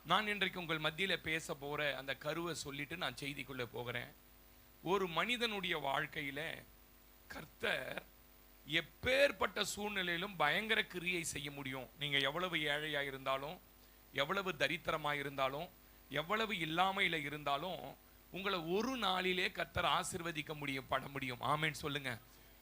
நான் இன்றைக்கு உங்கள் மத்தியில் பேச போற அந்த கருவை சொல்லிட்டு நான் செய்திக்குள்ள போகிறேன். ஒரு மனிதனுடைய வாழ்க்கையில கர்த்தர் எப்பேற்பட்ட சூழ்நிலையிலும் பயங்கர கிரியை செய்ய முடியும். நீங்க எவ்வளவு ஏழையா இருந்தாலும், எவ்வளவு தரித்திரமா இருந்தாலும், எவ்வளவு இல்லாமையில இருந்தாலும் உங்களை ஒரு நாளிலே கர்த்தர் ஆசீர்வதிக்க முடியும், பட முடியும். ஆமென் சொல்லுங்க.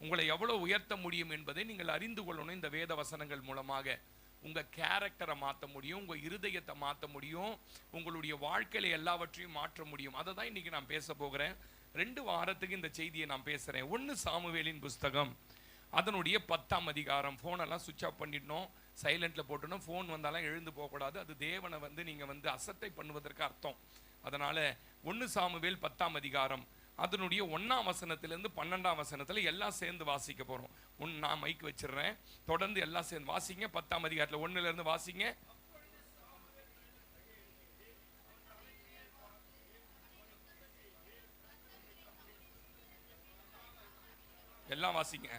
உங்களை எவ்வளவு உயர்த்த முடியும் என்பதை நீங்கள் அறிந்து கொள்ளணும். இந்த வேத வசனங்கள் மூலமாக உங்க கேரக்டரை மாற்ற முடியும், உங்க இருதயத்தை மாற்ற முடியும், உங்களுடைய வாழ்க்கையில எல்லாவற்றையும் மாற்ற முடியும். அதை தான் இன்னைக்கு நான் பேச போகிறேன். 2 வாரத்துக்கு இந்த செய்தியை நான் பேசுறேன். 1 சாமுவேலின் புஸ்தகம் அதனுடைய 10ஆம் அதிகாரம். போனெல்லாம் சுவிட்ச் ஆஃப் பண்ணிடணும், சைலண்ட்ல போட்டணும். போன் வந்தாலும் எழுந்து போகக்கூடாது. அது தேவனை நீங்க அசட்டை பண்ணுவதற்கு அர்த்தம். அதனால 1 சாமுவேல் 10ஆம் அதிகாரம் அதனுடைய 1ஆம் வசனத்திலிருந்து 12ஆம் வசனத்துல எல்லாம் சேர்ந்து வாசிக்க போறோம். நான் மைக் வச்சிடுறேன், தொடர்ந்து எல்லாம் சேர்ந்து வாசிங்க. 10ஆம் அதிகாரத்துல 1ல இருந்து வாசிங்க. எல்லாம் வாசிங்க.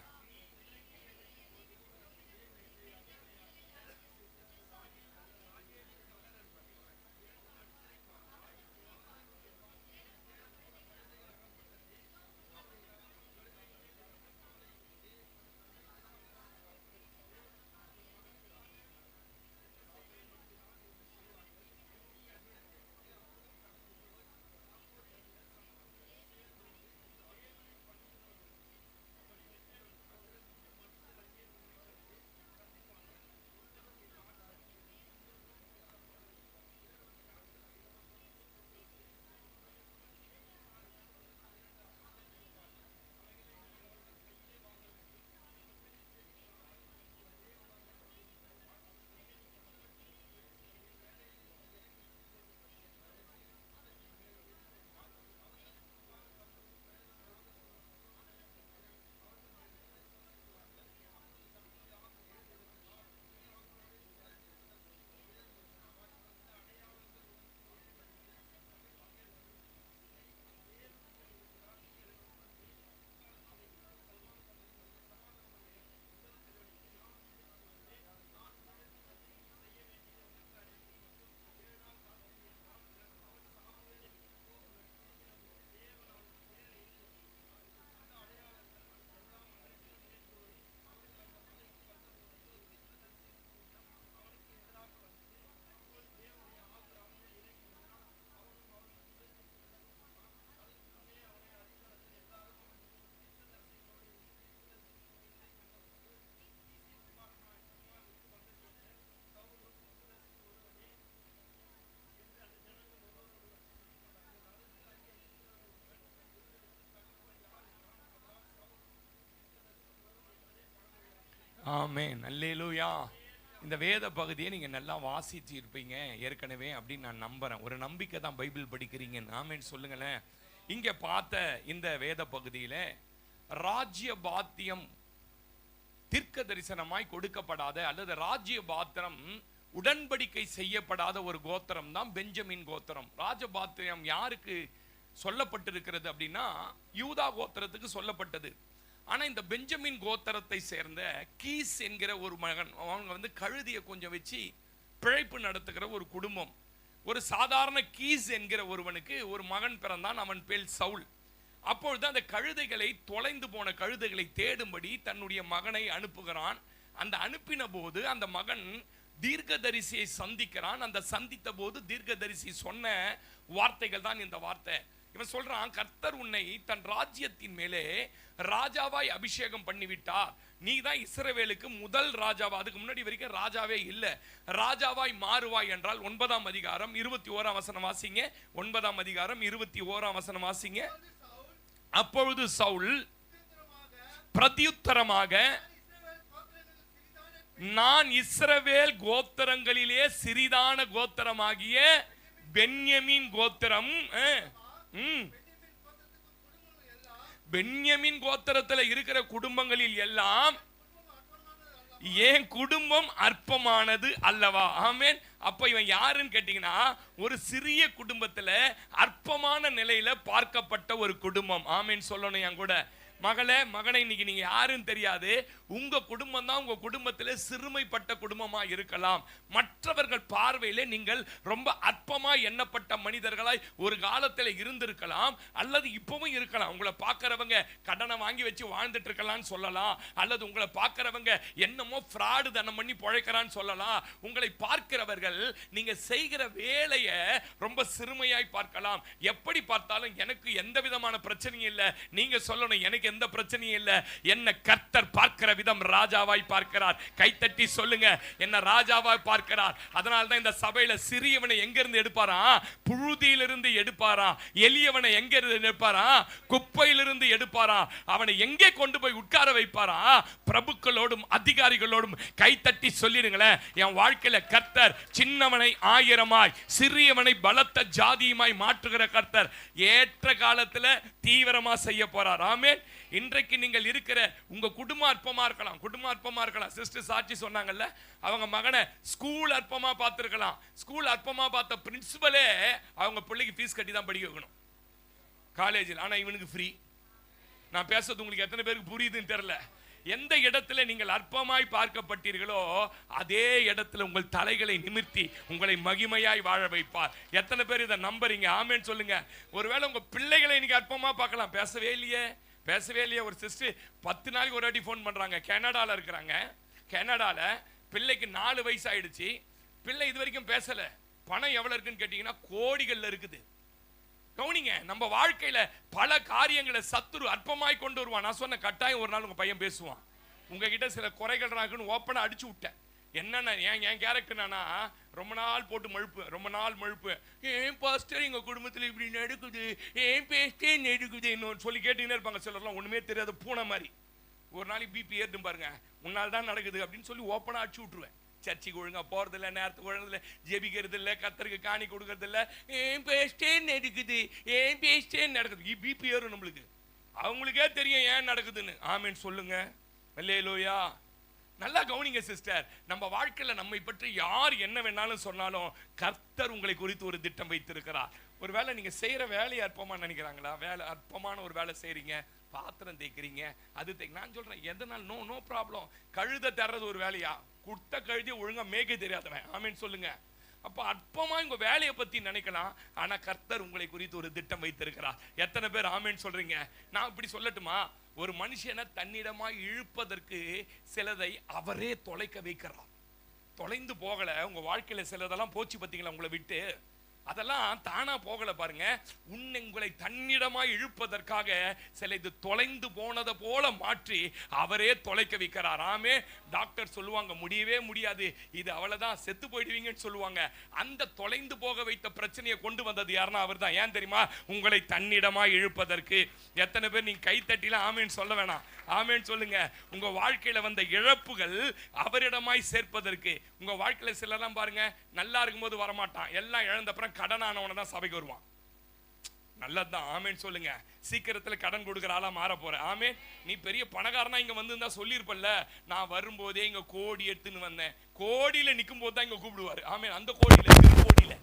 ஆமென், அல்லேலூயா. இந்த வேத பகுதியை நீங்க நல்லா வாசிச்சு இருப்பீங்க ஏற்கனவே அப்படின்னு நான் நம்புறேன். ஒரு நம்பிக்கை தான் பைபிள் படிக்கிறீங்க. ஆமென் சொல்லுங்களேன். இங்க பார்த்த இந்த வேத பகுதியில ராஜ்ய பாத்தியம் தீர்க்க தரிசனமாய் கொடுக்கப்படாத அல்லது ராஜ்ய பாத்திரம் உடன்படிக்கை செய்யப்படாத ஒரு கோத்திரம் தான் பெஞ்சமின் கோத்திரம். ராஜபாத்தியம் யாருக்கு சொல்லப்பட்டிருக்கிறது அப்படின்னா யூதா கோத்திரத்துக்கு சொல்லப்பட்டது. ஆனா இந்த பெஞ்சமின் கோத்திரத்தை சேர்ந்த கீஸ் என்கிற ஒரு மகன், அவங்க கழுதியை கொஞ்சம் வச்சு பிழைப்பு நடத்துகிற ஒரு குடும்பம். ஒரு சாதாரண கீஸ் என்கிற ஒருவனுக்கு ஒரு மகன் பிறந்தான். அவன் பேர் சவுல். அப்பொழுது அந்த கழுதைகளை, தொலைந்து போன கழுதைகளை தேடும்படி தன்னுடைய மகனை அனுப்புகிறான். அந்த அனுப்பின போது அந்த மகன் தீர்க்கதரிசியை சந்திக்கிறான். அந்த சந்தித்த போது தீர்க்கதரிசி சொன்ன வார்த்தைகள் தான் இந்த வார்த்தை. இவன் சொல்றான், கர்த்தர் உன்னை தன் ராஜ்யத்தின் மேலே ராஜாவாய் அபிஷேகம் பண்ணிவிட்டார். நீ தான் இஸ்ரவேலுக்கு முதல் ராஜாவா, அதுக்கு முன்னாடி வரைக்கும் ராஜாவே இல்லை, ராஜாவாய் மாறுவாய் என்றால். 9ஆம் அதிகாரம் 21ஆம் வசனம் வாசிங்க. 9ஆம் அதிகாரம் 21ஆம் வசனம் வாசிங்க. அப்பொழுது சவுல் பிரதியுத்தரமாக, நான் இஸ்ரவேல் கோத்திரங்களிலே சிறிதான கோத்திரமாகிய பென்யமீன் கோத்திரம், பென்யமீன் கோத்திரத்தில் இருக்கிற குடும்பங்களில் எல்லாம் என் குடும்பம் அற்பமானது அல்லவா? ஆமென். அப்ப இவன் யாருன்னு கேட்டீங்கன்னா, ஒரு சிறிய குடும்பத்துல அற்பமான நிலையில பார்க்கப்பட்ட ஒரு குடும்பம். ஆமென் சொல்லணும் என் கூட. மகளே மகனை இன்னைக்கு நீங்க யாருன்னு தெரியாது. உங்க குடும்பம் தான் உங்க குடும்பத்திலே சிறுமைப்பட்ட குடும்பமா இருக்கலாம். மற்றவர்கள் பார்வையிலே நீங்கள் ரொம்ப அற்பமா எண்ணப்பட்ட மனிதர்களாய் ஒரு காலத்தில் இருந்திருக்கலாம், அல்லது இப்பவும் இருக்கலாம். உங்களை பார்க்கிறவங்க கடனை வாங்கி வச்சு வாழ்ந்துட்டு இருக்கலாம்னு சொல்லலாம், அல்லது உங்களை பார்க்கிறவங்க என்னமோ ஃப்ராடு தனம் பண்ணி பொழைக்கிறான்னு சொல்லலாம். உங்களை பார்க்கிறவர்கள் நீங்க செய்கிற வேலையை ரொம்ப சிறுமையாய் பார்க்கலாம். எப்படி பார்த்தாலும் எனக்கு எந்த விதமான பிரச்சனையும் இல்லை. நீங்க சொல்லணும், எனக்கு எந்த பிரச்சனையும் இல்லை. என்ன கர்த்தர் பார்க்கிற விதம் ராஜாவாய் பார்க்கிறார். கைத்தட்டி சொல்லுங்க, என்ன ராஜாவாய் பார்க்கிறார். அதனால தான் இந்த சபையில சிறியவனை எங்க இருந்து எடுப்பாரா? புழுதியிலிருந்து எடுப்பாரா. எளியவனை எங்க இருந்து எடுப்பாரா? குப்பையிலிருந்து எடுப்பாரா. அவனை எங்கே கொண்டு போய் உட்கார வைப்பாரா? பிரபுக்களோடும் அதிகாரிகளோடும். கைத்தட்டி சொல்லிடுங்களேன், என் வாழ்க்கையில கர்த்தர் சின்னவனை ஆயிரமாய் சிறியவனை பலத்த ஜாதியுமாய் மாற்றுகிற கர்த்தர் ஏற்ற காலத்துல தீவிரமா செய்ய போறார். ஆமென். இன்றைக்கு நீங்கள் இருக்கிற உங்க குடும்பம் அற்பமா இருக்கலாம், குடும்பம் அற்பமா இருக்கலாம். சிஸ்டர் சாட்சி சொன்னாங்கல்ல, அவங்க மகனை ஸ்கூல் அற்பமா பார்த்திருக்கலாம். ஸ்கூல் அற்பமா பார்த்த பிரின்சிபலே அவங்க பிள்ளைக்கு ஃபீஸ் கட்டி தான் படிக்க வைக்கணும் காலேஜில். ஆனா இவனுக்கு ஃப்ரீ. நான் பேசுறது உங்களுக்கு எத்தனை பேருக்கு புரியுதுன்னு தெரியல. எந்த இடத்துல நீங்கள் அற்பமாய் பார்க்கப்பட்டீர்களோ அதே இடத்துல உங்கள் தலைகளை நிமிர்த்தி உங்களை மகிமையாய் வாழ வைப்பார். எத்தனை பேர் இதை நம்புறீங்க? ஆமென் சொல்லுங்க. ஒருவேளை உங்க பிள்ளைகளை இன்னைக்கு அற்பமா பார்க்கலாம். பேசவே இல்லையே. ஒரு சிஸ்டர் 10 நாளைக்கு ஒரு வாட்டி ஃபோன் பண்றாங்க. கனடால இருக்கிறாங்க. கனடால பிள்ளைக்கு 4 வயசு ஆயிடுச்சு. பிள்ளை இது வரைக்கும் பேசல. பணம் எவ்வளவு இருக்குன்னு கேட்டீங்கன்னா கோடிகள்ல இருக்குது. கவனிங்க, நம்ம வாழ்க்கையில பல காரியங்களை சத்துரு அற்பமாய் கொண்டு வருவான். நான் சொன்ன கட்டாயம் ஒரு நாள் உங்க பையன் பேசுவான். உங்ககிட்ட சில குறைகள் இருக்குன்னு ஓப்பனா அடிச்சு விட்டேன். என்னன்னா என் கேரக்டர் நானா ரொம்ப நாள் போட்டு மழுப்பு. ஏன் பாஸ்டர் எங்க குடும்பத்தில் இப்படி நடக்குது, ஏன் பேஸ்டே நடக்குது சொல்லி கேட்டுக்கிட்டே இருப்பாங்க. சிலர்லாம் ஒண்ணுமே தெரியாத பூனை மாதிரி. ஒரு நாளைக்கு பிபி ஏறிடும் பாருங்க, உன்னால் தான் நடக்குது அப்படின்னு சொல்லி ஓப்பனா அடிச்சு விட்டுருவேன். சர்ச்சைக்கு ஒழுங்கா போறது இல்லை, நேரத்துக்கு ஒழுங்குல ஜெபிக்கிறது இல்லை, கர்த்தருக்கு காணி கொடுக்கறது இல்லை. ஏன் பேஸ்டே நடக்குது. பிபி ஏறும் நம்மளுக்கு. அவங்களுக்கே தெரியும் ஏன் நடக்குதுன்னு. ஆமென் சொல்லுங்க. அல்லேலூயா. நல்லா கவனிங்க சிஸ்டர், நம்ம வாழ்க்கையில நம்மை பற்றி யார் என்ன வேணாலும் சொன்னாலும் கர்த்தர் உங்களை குறித்து ஒரு திட்டம் வைத்திருக்கிறார். ஒருவேளை நீங்க செய்யற வேலையை அற்பமா நினைக்கிறாங்களா? வேலை அற்பமான ஒரு வேலை செய்றீங்க, பாத்திரம் தேய்க்கிறீங்க, அது நான் சொல்றேன் எதனால் நோ ப்ராப்ளம். கழுத தர்றது ஒரு வேலையா? குட்ட கழுதி ஒழுங்கா மேய்க்க தெரியாதவன். ஆமென் சொல்லுங்க. அப்ப அற்பமா உங்க வேலையை பத்தி நினைக்கலாம், ஆனா கர்த்தர் உங்களை குறித்து ஒரு திட்டம் வைத்திருக்கிறார். எத்தனை பேர் ஆமென் சொல்றீங்க? நான் இப்படி சொல்லட்டுமா, ஒரு மனுஷனை தன்னிடமாய் இழுப்பதற்கு சிலதை அவரே தொலைக்க வைக்கிறார். தொலைந்து போகல உங்க வாழ்க்கையில சிலதெல்லாம் போச்சு பார்த்தீங்களா உங்களை விட்டு, அதெல்லாம் தானா போகல பாருங்க. உங்களை தன்னிடமாய் இழுப்பதற்காக சில இது தொலைந்து போனதை போல மாற்றி அவரே தொலைக்க வைக்கிறார். ஆமே. டாக்டர் சொல்லுவாங்க முடியவே முடியாது, இது அவ்வளவுதான், செத்து போயிடுவீங்கன்னு சொல்லுவாங்க. அந்த தொலைந்து போக வைத்த பிரச்சனையை கொண்டு வந்தது யாருன்னா அவர் தான். ஏன் தெரியுமா? உங்களை தன்னிடமாய் இழுப்பதற்கு. எத்தனை பேர் நீங்க கை தட்டில ஆமேன்னு சொல்ல வேணாம், ஆமேன்னு சொல்லுங்க. உங்க வாழ்க்கையில வந்த இழப்புகள் அவரிடமாய் சேர்ப்பதற்கு. உங்க வாழ்க்கையில சிலரெல்லாம் பாருங்க, நல்லா இருக்கும்போது வரமாட்டான், எல்லாம் இழந்த அப்புறம் கடனானவனை தான் சபைக்கு வருவான். நல்லதுதான், ஆமேன் சொல்லுங்க. சீக்கிரத்துல கடன் கொடுக்கிற ஆளா மாற போற. ஆமேன். நீ பெரிய பணக்காரனா இங்க வந்து சொல்லிருப்பல்ல, நான் வரும்போதே இங்க கோடி எடுத்துன்னு வந்தேன். கோடியில நிக்கும் போது தான் இங்க கூப்பிடுவாரு. ஆமேன். அந்த கோடியில கோடியில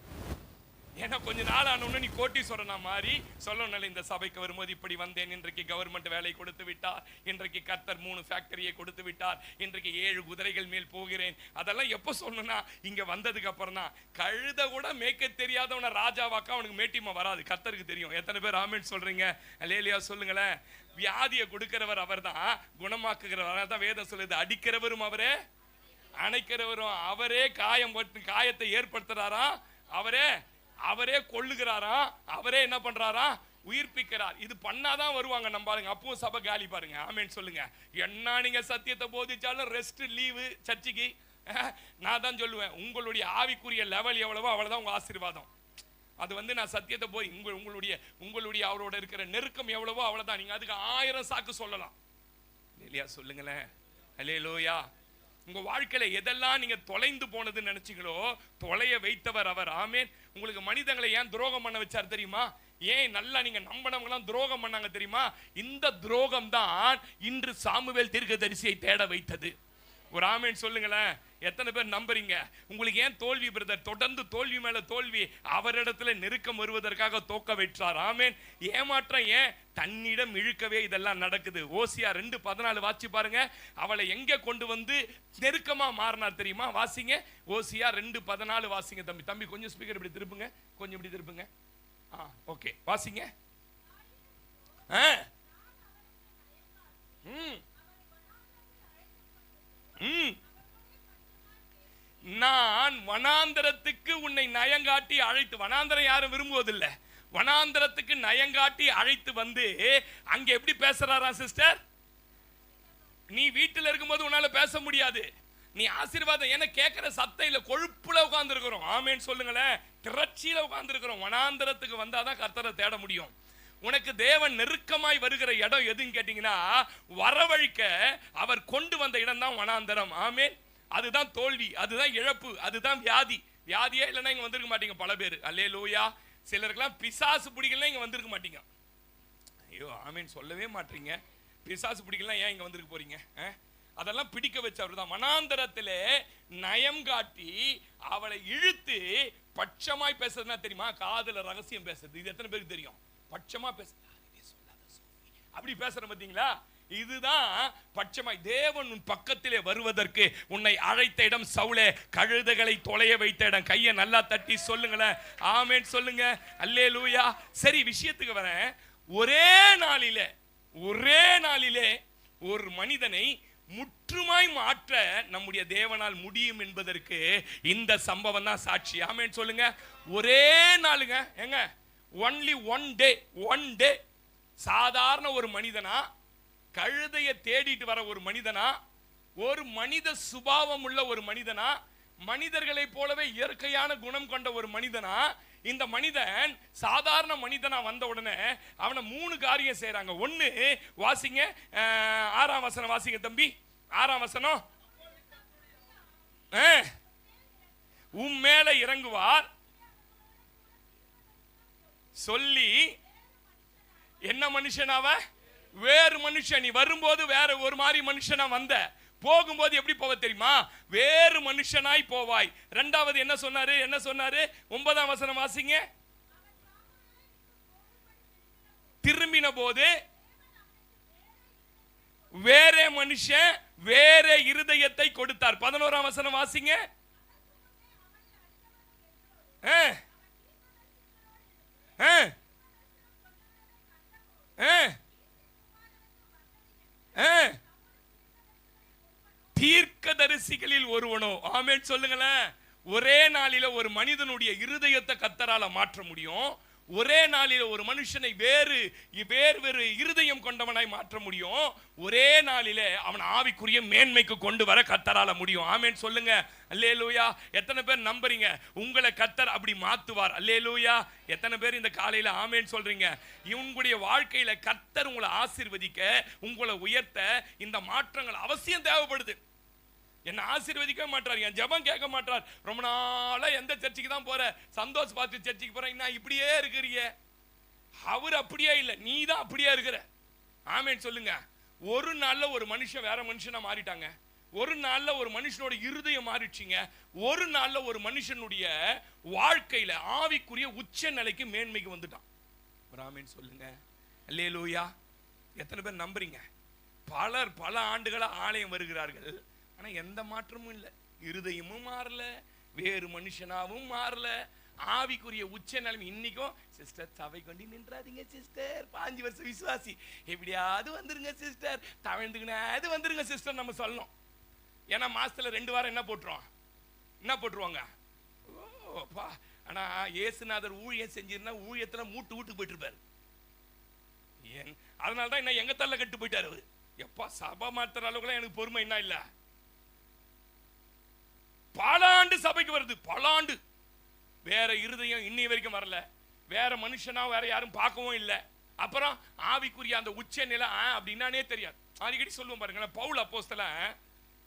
ஏன்னா கொஞ்ச நாள் ஆனோன்னு நீ கோட்டி சொல்றனா மாதிரி சொல்லணும். இந்த சபைக்கு வரும்போது இப்படி வந்தேன், இன்றைக்கு கவர்மெண்ட் வேலை கொடுத்து விட்டார், இன்றைக்கு கர்த்தர் 3 ஃபேக்டரியை கொடுத்து விட்டார், இன்றைக்கு 7 குதிரைகள் மேல் போகிறேன். அதெல்லாம் எப்ப சொல்லணும்னா இங்க வந்ததுக்கு அப்புறம் தான். கழுத கூட மேய்க்க தெரியாதவன ராஜாவாக்கா அவனுக்கு மேட்டிமா வராது, கர்த்தருக்கு தெரியும். எத்தனை பேர் ஆமென் சொல்றீங்க? அல்லேலூயா சொல்லுங்களேன். வியாதியை கொடுக்கிறவர் அவர் தான், குணமாக்குகிறவர் தான். வேதம் சொல்லுது, அடிக்கிறவரும் அவரே, அணைக்கிறவரும் அவரே, காயத்தை ஏற்படுத்துறாரா அவரே கொள்ளுகிறாரா, அவரே என்ன பண்றாரா, உயிர்ப்பிக்கிறார். இது பண்ணாதான் வருவாங்க நம்ம பாருங்க. அப்பவும் சபை காலி பாருங்க. ஆமென் சொல்லுங்க. என்ன நீங்க சத்தியத்தை போதிச்சாலும் ரெஸ்ட் லீவு சர்ச்சுக்கு. நான் தான் சொல்லுவேன், உங்களுடைய ஆவிக்குரிய லெவல் எவ்வளவோ அவ்வளவுதான் உங்க ஆசீர்வாதம். அது நான் சத்தியத்தை போய் உங்களுடைய அவரோட இருக்கிற நெருக்கம் எவ்வளவோ அவ்வளவுதான். நீங்க அதுக்கு 1000 சாக்கு சொல்லலாம். இல்லையா சொல்லுங்களேன். அல்லேலூயா. உங்க வாழ்க்கையில எதெல்லாம் நீங்க தொலைந்து போனதுன்னு நினைச்சீங்களோ தொலைய வைத்தவர் அவர். ஆமேன். உங்களுக்கு மனிதங்களை ஏன் துரோகம் பண்ண வச்சார் தெரியுமா? ஏன் நல்லா நீங்க நம்பினவங்க எல்லாம் துரோகம் பண்ணாங்க தெரியுமா? இந்த துரோகம் தான் இன்று சாமுவேல் தீர்க்கதரிசியை தேட வைத்தது. ஒரு ஆமேன் சொல்லுங்களேன். எத்தனை பேர் நம்புறீங்க? உங்களுக்கு ஏன் தோல்வி பிரதர்? தொடர்ந்து தோல்வி மேல தோல்வி. அவரிடத்துல நெருக்கம் வருவதற்காக தோக்க வைத்தார். ஆமென். ஏமாற்றம் ஏன்? தன்னிடம் இழுக்கவே இதெல்லாம் நடக்குது. ஓசியா 2:14 வாசி பாருங்க. அவளை எங்க கொண்டு வந்து நெருக்கமா மாறினார் தெரியுமா? வாசிங்க. ஓசியா 2:14 வாசிங்க தம்பி. தம்பி கொஞ்சம் ஸ்பீக்கர் இப்படி திருப்புங்க, கொஞ்சம் இப்படி திருப்புங்க. ஓகே, வாசிங்க. நான் வனாந்தரத்துக்கு உன்னை நயங்காட்டி அழைத்து, வனாந்தரம் யாரும் விரும்புவதில்லை, வனாந்தரத்துக்கு நயங்காட்டி அழைத்து வந்து அங்க எப்படி பேசுறாரா சிஸ்டர்? நீ வீட்டில் இருக்கும்போது உன்னால பேச முடியாது. நீ ஆசீர்வாதம் என கேட்கிற சத்தம் இல்ல, கொழுப்புல உட்கார்ந்து இருக்கிறோம். ஆமேன்னு சொல்லுங்களேன். திரட்சியில உட்கார்ந்து இருக்கிறோம். வனாந்தரத்துக்கு வந்தாதான் கர்த்தரை தேட முடியும். உனக்கு தேவன் நெருக்கமாய் வருகிற இடம் எதுன்னு கேட்டீங்கன்னா, வரவழிக்க அவர் கொண்டு வந்த இடம் தான் வனாந்தரம். ஆமேன். அதுதான் தோல்வி, அதுதான் இழப்பு, அதுதான் வியாதி. வியாதியே இல்லைன்னா இங்க வந்திருக்க மாட்டீங்க பல பேர். அல்லேலூயா. சிலருக்கெல்லாம் பிசாசு பிடிக்கல இங்க வந்திருக்க மாட்டீங்க. ஐயோ ஆமேன் சொல்லவே மாட்டீங்க. பிசாசு பிடிக்கலாம் ஏன் இங்க வந்திருக்க போறீங்க? அதெல்லாம் பிடிக்க வச்சவர் தான். வனாந்தரத்திலே நயம் காட்டி அவளை இழுத்து பட்சமாய் பேசுறதுனா தெரியுமா? காதுல ரகசியம் பேசுறது. இது எத்தனை பேருக்கு தெரியும்? பட்சமா பேச அப்படி பேசுற பாத்தீங்களா? இதுதான் பட்சமாய். தேவன் உன் பக்கத்திலே வருவதற்கு உன்னை அழைத்த இடம் சவுலே, கழுதைகளை தொலைய வைத்த இடம். கையை நல்லா தட்டி சொல்லுங்களேன். ஆமேன் சொல்லுங்க. அல்லேலூயா. சரி, விஷயத்துக்கு வரேன். ஒரே நாளிலே ஒரு மனிதனை முற்றுமாய் மாற்ற நம்முடைய தேவனால் முடியும் என்பதற்கு இந்த சம்பவம் தான் சாட்சி. ஆமேன் சொல்லுங்க. ஒரே நாளுங்க, எங்க ஒன்லி ஒன் டே. சாதாரண ஒரு மனிதனா, கழுதையை தேடிட்டு வர ஒரு மனிதனா, ஒரு மனித சுபாவம் உள்ள ஒரு மனிதனா, மனிதர்களை போலவே இயற்கையான குணம் கொண்ட ஒரு மனிதனா, இந்த மனிதன் சாதாரண மனிதனா வந்த உடனே அவனை 3 காரியம் செய்யறாங்க. ஒன்னு வாசிங்க, 6ஆம் வசனம் வாசிங்க தம்பி. 6ஆம் வசனம். உன் மேல இறங்குவார் சொல்லி, என்ன மனுஷனாவ? வேறு மனுஷன். நீ வரும்போது வேற ஒரு மாதிரி மனுஷனா வந்த, போகும்போது எப்படி போவ தெரியுமா? வேறு மனுஷனாய் போவாய். இரண்டாவது என்ன சொன்னாரு? 9ஆம் வசனம் வாசிங்க. திரும்பின போது வேற மனுஷன் வேற இருதயத்தை கொடுத்தார். 11ஆம் வசனம் வாசிங்க. தீர்க்கதரிசிகளில் ஒருவனோ. ஆமென் சொல்லுங்களேன். ஒரே நாளில ஒரு மனிதனுடைய இருதயத்தை கர்த்தரால மாற்ற முடியும். ஒரே நாளில ஒரு மனுஷனை வேறு இருதயம் கொண்டவனாய் மாற்ற முடியும். ஒரே நாளிலே அவன் ஆவிக்குரிய மேன்மைக்கு கொண்டு வர கர்த்தரால முடியும். ஆமென் சொல்லுங்க. அல்லேலூயா. எத்தனை பேர் நம்புறீங்க உங்களை கர்த்தர் அப்படி மாத்துவார்? அல்லேலூயா. எத்தனை பேர் இந்த காலையில ஆமென் சொல்றீங்க? உங்களுடைய வாழ்க்கையில கர்த்தர் உங்களை ஆசீர்வதிக்க, உங்களை உயர்த்த இந்த மாற்றங்கள் அவசியம் தேவைப்படுது. என்ன ஆசீர்வதிக்க மாட்டார், என் ஜெபம் கேட்க மாட்டார். ரொம்ப நாளா எந்த சர்ச்சுக்கு தான் போற, சந்தோஷ் பார்த்து சர்ச்சுக்கு போற, என்ன இப்படியே இருக்கிறீங்க? அவர் அப்படியே இல்லை, நீ தான் அப்படியே இருக்கிற. ஆமென் சொல்லுங்க. ஒரு நாள்ல ஒரு மனுஷன் வேற மனுஷனா மாறிட்டாங்க. ஒரு நாள்ல ஒரு மனுஷனோட இருதயம் மாறிடுச்சிங்க. ஒரு நாள்ல ஒரு மனுஷனுடைய வாழ்க்கையில ஆவிக்குரிய உச்ச நிலைக்கு மேன்மைக்கு வந்துட்டான். ஆமென் சொல்லுங்க. அல்லேலூயா. எத்தனை பேர் நம்புறீங்க? பல ஆண்டுகளா ஆலயம் வருகிறார்கள், ஆனா எந்த மாற்றமும் இல்லை. இருதயமும் மாறல, வேறு மனுஷனாவும் மாறல, ஆவிக்குரிய உச்ச நிலைமை. இன்னைக்கும் சிஸ்டர் சபை கொண்டு நின்றாதீங்க சிஸ்டர், 5 வருஷம் விசுவாசி, எப்படியாவது வந்துருங்க சிஸ்டர், தவழ்ந்துக்கினாது வந்துருங்க சிஸ்டர் நம்ம சொல்லணும். ஏன்னா மாசத்துல 2 வாரம் என்ன போட்டுருவாங்க. ஓப்பா. ஆனா இயேசுநாதர் ஊழியம் செஞ்சிருந்தா ஊழியத்துல மூட்டு போயிட்டு இருப்பாரு. அதனாலதான் என்ன எங்க தள்ள கட்டு போயிட்டாரு அவரு. எப்பா சபை மாத்துற அளவுக்குலாம் எனக்கு பொறுமை என்ன இல்ல. பல ஆண்டு சபைக்கு வருது, பல ஆண்டு. வேற இருதயம் இன்னி வரைக்கும் வரல, வேற மனுஷனா வேற யாரும் பார்க்கவும் இல்லை. அப்புறம் ஆவிக்குரிய அந்த உச்ச நிலை அப்படின்னானே தெரியாது. அடிக்கடி சொல்லுவோம் பாருங்க, பவுல் அப்போஸ்தலன்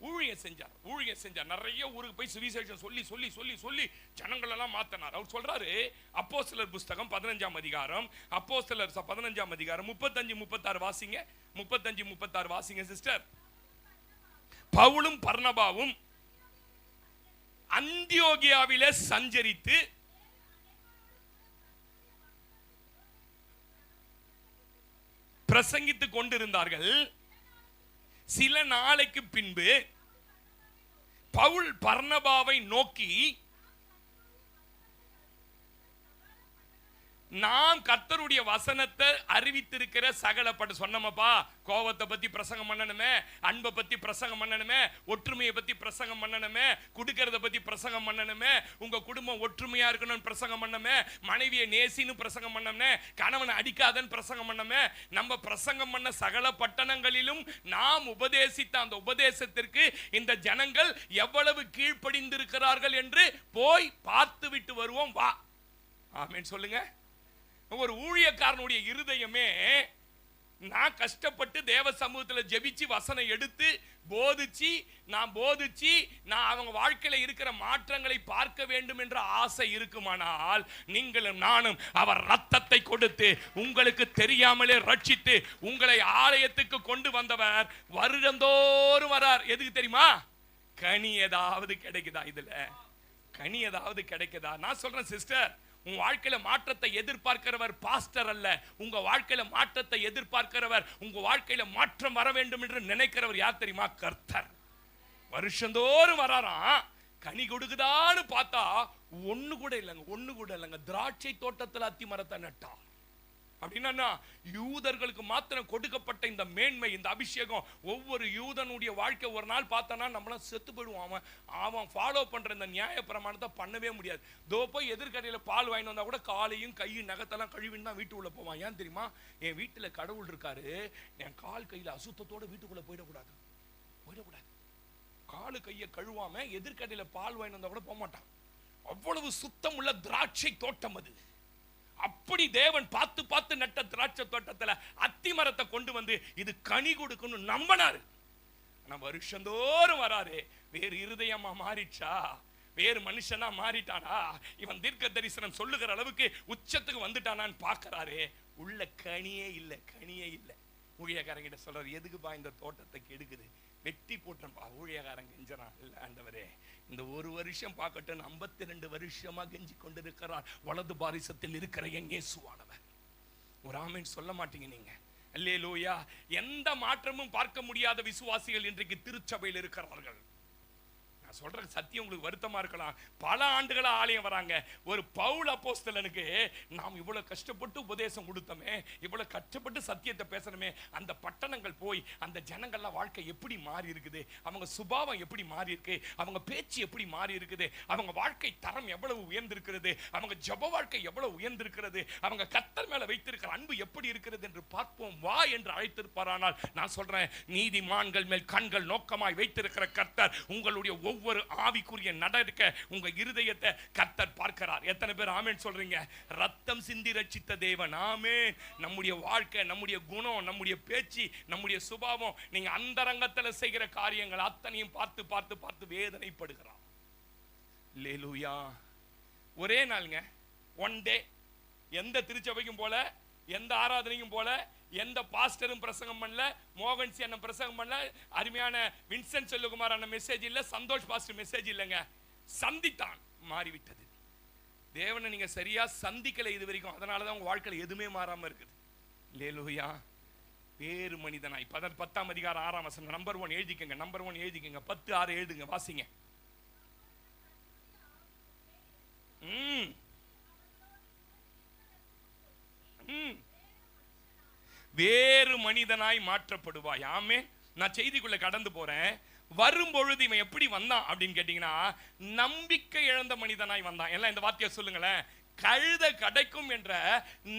ஊழியம் செஞ்சார். நிறைய ஊருக்கு போய் சுவிசேஷம் சொல்லி சொல்லி சொல்லி சொல்லி ஜனங்கள் எல்லாம் மாத்தினார். அவர் சொல்றாரு, அப்போஸ்தலர் புஸ்தகம் 15ஆம் அதிகாரம், அப்போஸ்தலர் 15ஆம் அதிகாரம் 35-36 வாசிங்க. 35-36 வாசிங்க சிஸ்டர். பவுலும் பர்னபாவும் அந்தியோகியாவிலே சஞ்சரித்து பிரசங்கித்துக் கொண்டிருந்தார்கள். சில நாளைக்கு பின்பு பவுல் பர்னபாவை நோக்கி, நாம் கர்த்தருடைய வசனத்தை அறிவித்திருக்கிற சகலப்பட்டு சொன்னோமப்பா, கோபத்தை பத்தி பிரசங்கம் பண்ணணுமே, அன்பை பத்தி பிரசங்கம் பண்ணணுமே, ஒற்றுமையை பத்தி பிரசங்கம் பண்ணணுமே, குடுக்கறத பத்தி பிரசங்கம் பண்ணணுமே, உங்க குடும்பம் ஒற்றுமையா இருக்கணும்னு பிரசங்கம் பண்ணணுமே, மனைவியை நேசின்னு பிரசங்கம் பண்ணணுமே, கணவனை அடிக்காதன்னு பிரசங்கம் பண்ணணுமே. நம்ம பிரசங்கம் பண்ண சகல பட்டணங்களிலும் நாம் உபதேசித்த அந்த உபதேசத்திற்கு இந்த ஜனங்கள் எவ்வளவு கீழ்ப்படிந்திருக்கிறார்கள் என்று போய் பார்த்து விட்டு வருவோம், வா. ஆமென் சொல்லுங்க. ஒரு ஊழியக்காரனுடைய இருதயமே, நான் கஷ்டப்பட்டு தேவ சமூகத்தில் ஜெபிச்சு வசனம் எடுத்து போதிச்சு நான் அவங்க வாழ்க்கையில இருக்கிற மாற்றங்களை பார்க்க வேண்டும் என்ற ஆசை இருக்குமானால், நீங்களும் நானும் அவர் ரத்தத்தை கொடுத்து உங்களுக்கு தெரியாமலே ரட்சித்து உங்களை ஆலயத்துக்கு கொண்டு வந்தவர் வருடந்தோறும் வரார். எதுக்கு தெரியுமா? கனி ஏதாவது கிடைக்குதா? இதுல கனி ஏதாவது கிடைக்குதா? நான் சொல்றேன் சிஸ்டர், உங்க வாழ்க்கையில மாற்றத்தை எதிர்பார்க்கிறவர் பாஸ்டர் அல்ல. உங்க வாழ்க்கையில மாற்றத்தை எதிர்பார்க்கிறவர், உங்க வாழ்க்கையில மாற்றம் வர வேண்டும் என்று நினைக்கிறவர் யார் தெரியுமா? கர்த்தர். வருஷந்தோறும் வராராம். கனி கொடுக்குதான்னு பார்த்தா ஒண்ணு கூட இல்லைங்க. திராட்சை தோட்டத்தில் அத்தி மரத்தை நட்டா. அப்படின்னா யூதர்களுக்கு மாத்திரம் கொடுக்கப்பட்ட இந்த மேன்மை, இந்த அபிஷேகம், ஒவ்வொரு யூதனுடைய வாழ்க்கை ஒரு நாள் பார்த்தானா நம்மளாம் செத்து போயிடுவோம். அவன் ஃபாலோ பண்ற இந்த நியாய பிரமாணத்தை பண்ணவே முடியாது. தோ போய் எதிர்கடையில பால் வாங்கி வந்தா கூட காலையும் கையும் நகத்தெல்லாம் கழுவின்னு தான் வீட்டுக்குள்ள போவான். ஏன் தெரியுமா? என் வீட்டுல கடவுள் இருக்காரு, என் கால் கையில அசுத்தத்தோட வீட்டுக்குள்ள போயிடக்கூடாது. காலு கையை கழுவாம எதிர்கடையில பால் வாங்கி வந்தா கூட போக மாட்டான். அவ்வளவு சுத்தம் உள்ள திராட்சை தோட்டம் அது. அப்படி தேவன் பார்த்து நட்ட திராட்சை தோட்டத்துல அத்தி மரத்தை கொண்டு வந்து இது கனி கொடுக்கணும் நம்பினாரு. ஆனா வருஷந்தோறும் வராரு. வேறு இருதயமா மாறிச்சா? வேறு மனுஷனா மாறிட்டானா? இவன் தீர்க்க தரிசனம் சொல்லுகிற அளவுக்கு உச்சத்துக்கு வந்துட்டானான்னு பாக்குறாரு. உள்ள கனியே இல்ல. ஊழியக்காரங்கிட்ட சொல்றாரு, எதுக்குப்பா இந்த தோட்டத்தை கெடுக்குது? வெட்டி போட்டப்பா. ஊழியக்காரன் கெஞ்சறான், இல்ல ஆண்டவரே இந்த ஒரு வருஷம் பார்க்கட்டும், 52 வருஷமா கெஞ்சி கொண்டிருக்கிறார் வலது பாரிசத்தில் இருக்கிற என் இயேசுவானவர். ஒரு ஆமென் சொல்ல மாட்டீங்க நீங்க? அல்லேலூயா. எந்த மாற்றமும் பார்க்க முடியாத விசுவாசிகள் இன்றைக்கு திருச்சபையில் இருக்கிறார்கள். நான் சொல்ற சத்தியம் உங்களுக்கு வருத்தமா இருக்கலாம். பல ஆண்டுகளா ஆலயம் வராங்க. ஒரு பவுல் அப்போஸ்தலனுக்கு நாம் இவ்வளவு கஷ்டப்பட்டு உபதேசம் கொடுத்தோமே, இவ்வளவு கஷ்டப்பட்டு சத்தியத்தை பேசணுமே, அந்த பட்டணங்கள் போய் அந்த ஜனங்கள்லாம் வாழ்க்கை எப்படி மாறி இருக்குது, அவங்க சுபாவம் எப்படி மாறி இருக்கு, அவங்க பேச்சு எப்படி மாறி இருக்குது, அவங்க வாழ்க்கை தரம் எவ்வளவு உயர்ந்திருக்கிறது, அவங்க ஜப வாழ்க்கை எவ்வளவு உயர்ந்திருக்கிறது, அவங்க கர்த்தர் மேல வைத்திருக்கிற அன்பு எப்படி இருக்கிறது என்று பார்ப்போம் வா என்று அழைத்திருப்பாரானால், நான் சொல்றேன், நீதிமான்கள் மேல் கண்கள் நோக்கமாய் வைத்திருக்கிற கர்த்தர் உங்களுடைய ஒவ்வொரு ஆவிக்குரிய நடக்க உங்க இருதயத்தை கர்த்தர் பார்க்கிறார். எத்தனை பேர் ஆமென் சொல்றீங்க? ரத்தம் சிந்தி ரட்சித்த தேவன். ஆமென். நம்முடைய வாழ்க்கை, நம்முடைய குணம், நம்முடைய பேச்சு, நம்முடைய சுபாவம், நீங்க அந்தரங்கத்துல செய்கிற காரியங்கள் அத்தனையும் பார்த்து வேதனைப்படுகிறார். அல்லேலூயா. ஒரே நாளுங்க, ஒன் டே, எந்த திருச்சபைக்கும் போல, எந்த ஆராதனைக்கும் போல, எந்த பாஸ்டரும் பிரசங்கம் பண்ணல, மோகன் சி அண்ணன் பிரசங்கம் பண்ணல, அருமையான வின்சென்ட் செல்லுகுமார் அண்ணன் மெசேஜ் இல்ல, சந்தோஷ் பாஸ்டர் மெசேஜ் இல்லைங்க. சந்தித்தான், மாறிவிட்டது. தேவனை நீங்க சரியா சந்திக்கல இது வரைக்கும், அதனாலதான் உங்க வாழ்க்கையில எதுவுமே மாறாம இருக்குது. அல்லேலூயா. வேறு மனிதனாய் 10ஆம் அதிகாரம் 6ஆம் வசனம், நம்பர் 1 எழுதிக்கங்க. நம்பர் 1 எழுதிக்கங்க. 10:6 எழுதுங்க, வாசிங்க. வேறு மனிதனாய் மாற்றப்படுவாய். ஆமே. நான் செய்திக்குள்ள கடந்து போறேன். வரும்பொழுது இவன் எப்படி வந்தான் அப்படின்னு கேட்டீங்கன்னா, நம்பிக்கை இழந்த மனிதனாய் வந்தான். எல்லாம் இந்த வார்த்தையை சொல்லுங்களேன். கழுத கிடைக்கும் என்ற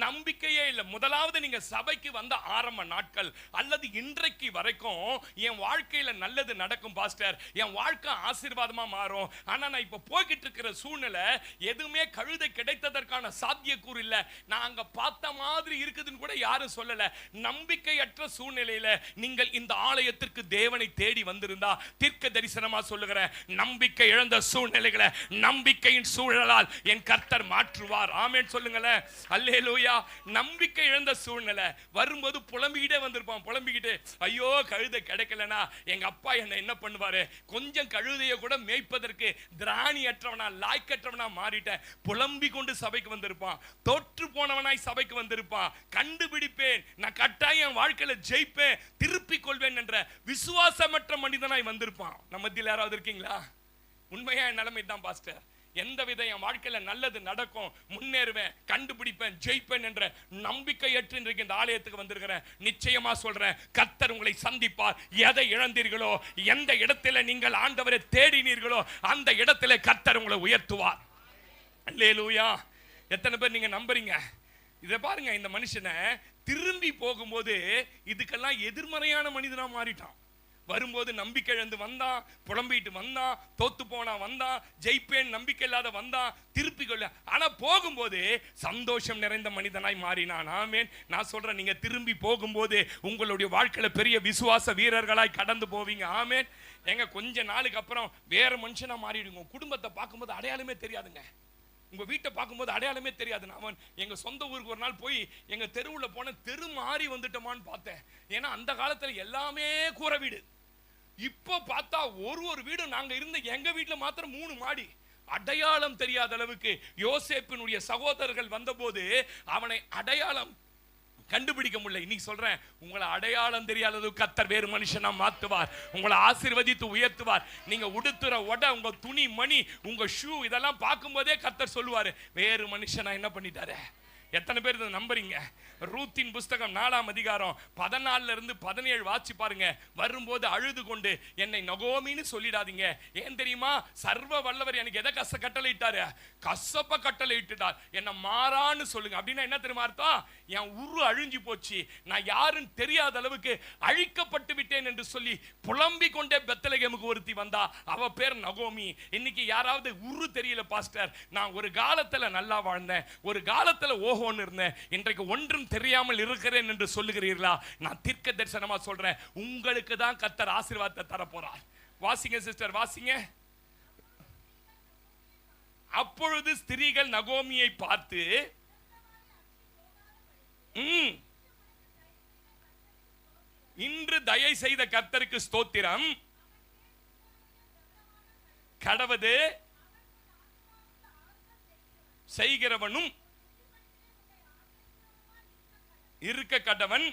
நம்பிக்கையே இல்லை. முதலாவது நீங்க சபைக்கு வந்த ஆரம்ப நாட்கள் அல்லது இன்றைக்கு வரைக்கும் என் வாழ்க்கையில நல்லது நடக்கும் பாஸ்டர், என் வாழ்க்கை ஆசீர்வாதமா மாறும், ஆனா நான் இப்ப போய்கிட்டு இருக்கிற சூழ்நிலை எதுவுமே கழுதை கிடைத்ததற்கான சாத்தியக்கூறு இல்லை, நான் அங்க பார்த்த மாதிரி இருக்குதுன்னு கூட யாரும் சொல்லல. நம்பிக்கையற்ற சூழ்நிலையில நீங்கள் இந்த ஆலயத்திற்கு தேவனை தேடி வந்திருந்தா, தீர்க்க தரிசனமா சொல்லுகிறேன், நம்பிக்கை இழந்த சூழ்நிலைகளை நம்பிக்கையின் சூழலால் என் கர்த்தர் மாற்று மாற்றுவார். ஆமென் சொல்லுங்களேன். அல்லேலூயா. நம்பிக்கை இழந்த சூழ்நிலை வரும்போது புலம்பிக்கிட்டே வந்திருப்பான். புலம்பிக்கிட்டு, ஐயோ கழுதை கிடைக்கலனா எங்க அப்பா என்ன பண்ணுவாரு, கொஞ்சம் கழுதையை கூட மேய்ப்பதற்கு திராணியற்றவனா லாய்க்கற்றவனா மாறிட்டேன். புலம்பி கொண்டு சபைக்கு வந்திருப்பான். தோற்று போனவனாய் சபைக்கு வந்திருப்பான். கண்டுபிடிப்பேன், நான் கட்டாயம் என் வாழ்க்கையில ஜெயிப்பேன், திருப்பிக் கொள்வேன் என்ற விசுவாசமற்ற மனிதனாய் வந்திருப்பான். நம்ம மத்தியில் யாராவது இருக்கீங்களா? உண்மையா நிலைமை தான் பாஸ்டர், எந்த வித என் வாழ்க்கையில நல்லது நடக்கும், முன்னேறுவேன், கண்டுபிடிப்பேன், ஜெயிப்பேன் என்ற நம்பிக்கையற்று இன்றைக்கு இந்த ஆலயத்துக்கு வந்திருக்கிறேன். நிச்சயமா சொல்றேன், கர்த்தர் உங்களை சந்திப்பார். எதை இழந்தீர்களோ, எந்த இடத்துல நீங்கள் ஆண்டவரை தேடினீர்களோ அந்த இடத்துல கர்த்தர் உங்களை உயர்த்துவார். அல்லேலூயா. எத்தனை பேர் நீங்க நம்புறீங்க? இதை பாருங்க, இந்த மனுஷனை திரும்பி போகும்போது இதுக்கெல்லாம் எதிர்மறையான மனிதனா மாறிட்டான். வரும்போது நம்பிக்கை இழந்து வந்தான், புலம்பிட்டு வந்தான், தோத்து போனா வந்தான், ஜெயிப்பேன் நம்பிக்கை இல்லாத வந்தான், திருப்பி கொள்ள. ஆனா போகும்போது சந்தோஷம் நிறைந்த மனிதனாய் மாறினான். ஆமென். நான் சொல்றேன், நீங்க திரும்பி போகும்போது உங்களுடைய வாழ்க்கையில பெரிய விசுவாச வீரர்களாய் கடந்து போவீங்க. ஆமென். எங்க கொஞ்ச நாளுக்கு அப்புறம் வேற மனுஷனா மாறிடுங்க. குடும்பத்தை பார்க்கும்போது அடையாளமே தெரியாதுங்க. உங்க வீட்டை பார்க்கும்போது அடையாளமே தெரியாது. நான் எங்க சொந்த ஊருக்கு ஒரு நாள் போய் எங்க தெருவுல போன, தெரு மாறி வந்துட்டோமான்னு பார்த்தேன். ஏன்னா அந்த காலத்துல எல்லாமே கூரை வீடு. இப்போ பார்த்தா ஒரு வீடு, நாங்க இருந்த எங்க வீட்டுல மாத்திரம் 3 மாடி. அடையாளம் தெரியாத அளவுக்கு யோசேப்பினுடைய சகோதரர்கள் வந்தபோது அவனை அடையாளம் கண்டுபிடிக்க முடியல. இன்னைக்கு சொல்றேன், உங்களை அடையாளம் தெரியாதது கர்த்தர் வேறு மனுஷனா மாத்துவார். உங்களை ஆசீர்வதித்து உயர்த்துவார். நீங்க உடுத்துற உடை, உங்க துணி மணி, உங்க ஷூ இதெல்லாம் பார்க்கும்போதே கர்த்தர் சொல்லுவாரு, வேறு மனுஷனா என்ன பண்ணிட்டாரு. எத்தனை பேர் இதை நம்புறீங்க? ரூத்தின் புஸ்தகம் 4ஆம் அதிகாரம் 14 இருந்து 17 வாசி பாருங்க. வரும்போது அழுது கொண்டு, என்னை நகோமின்னு சொல்லிடாதீங்க. ஏன் தெரியுமா? சர்வ வல்லவர் எனக்கு எதை கட்டளை இட்டாரு? கசப்ப கட்டளை இட்டுட்டார். என்ன மாறான்னு சொல்லுங்க. அப்படின்னா என்ன தெரியுமா அர்த்தம்? என் உரு அழிஞ்சு போச்சு, நான் யாருன்னு தெரியாத அளவுக்கு அழிக்கப்பட்டு விட்டேன் என்று சொல்லி புலம்பிக் கொண்டே பெத்லகேமுக்கு ஒருத்தி வந்தா. அவ பேர் நகோமி. இன்னைக்கு யாராவது உரு தெரியல பாஸ்டர், நான் ஒரு காலத்துல நல்லா வாழ்ந்தேன், ஒரு காலத்துல ஓஹோன்னு இருந்தேன், இன்றைக்கு ஒன்றும் தெரியாமல் இருக்கிறேன் என்று சொல்லுகிறீர்களா? நான் தீர்க்க தரிசனமா சொல்றேன், உங்களுக்கு தான் கர்த்தர் ஆசீர்வாதத்தை தர போறார். வாசிங்க சிஸ்டர், வாசிங்க. அப்பொழுது ஸ்திரீகள் நகோமியை பார்த்து, இன்று தயை செய்த கர்த்தருக்கு ஸ்தோத்திரம், கடவது செய்கிறவனும் இருக்க கடவன்,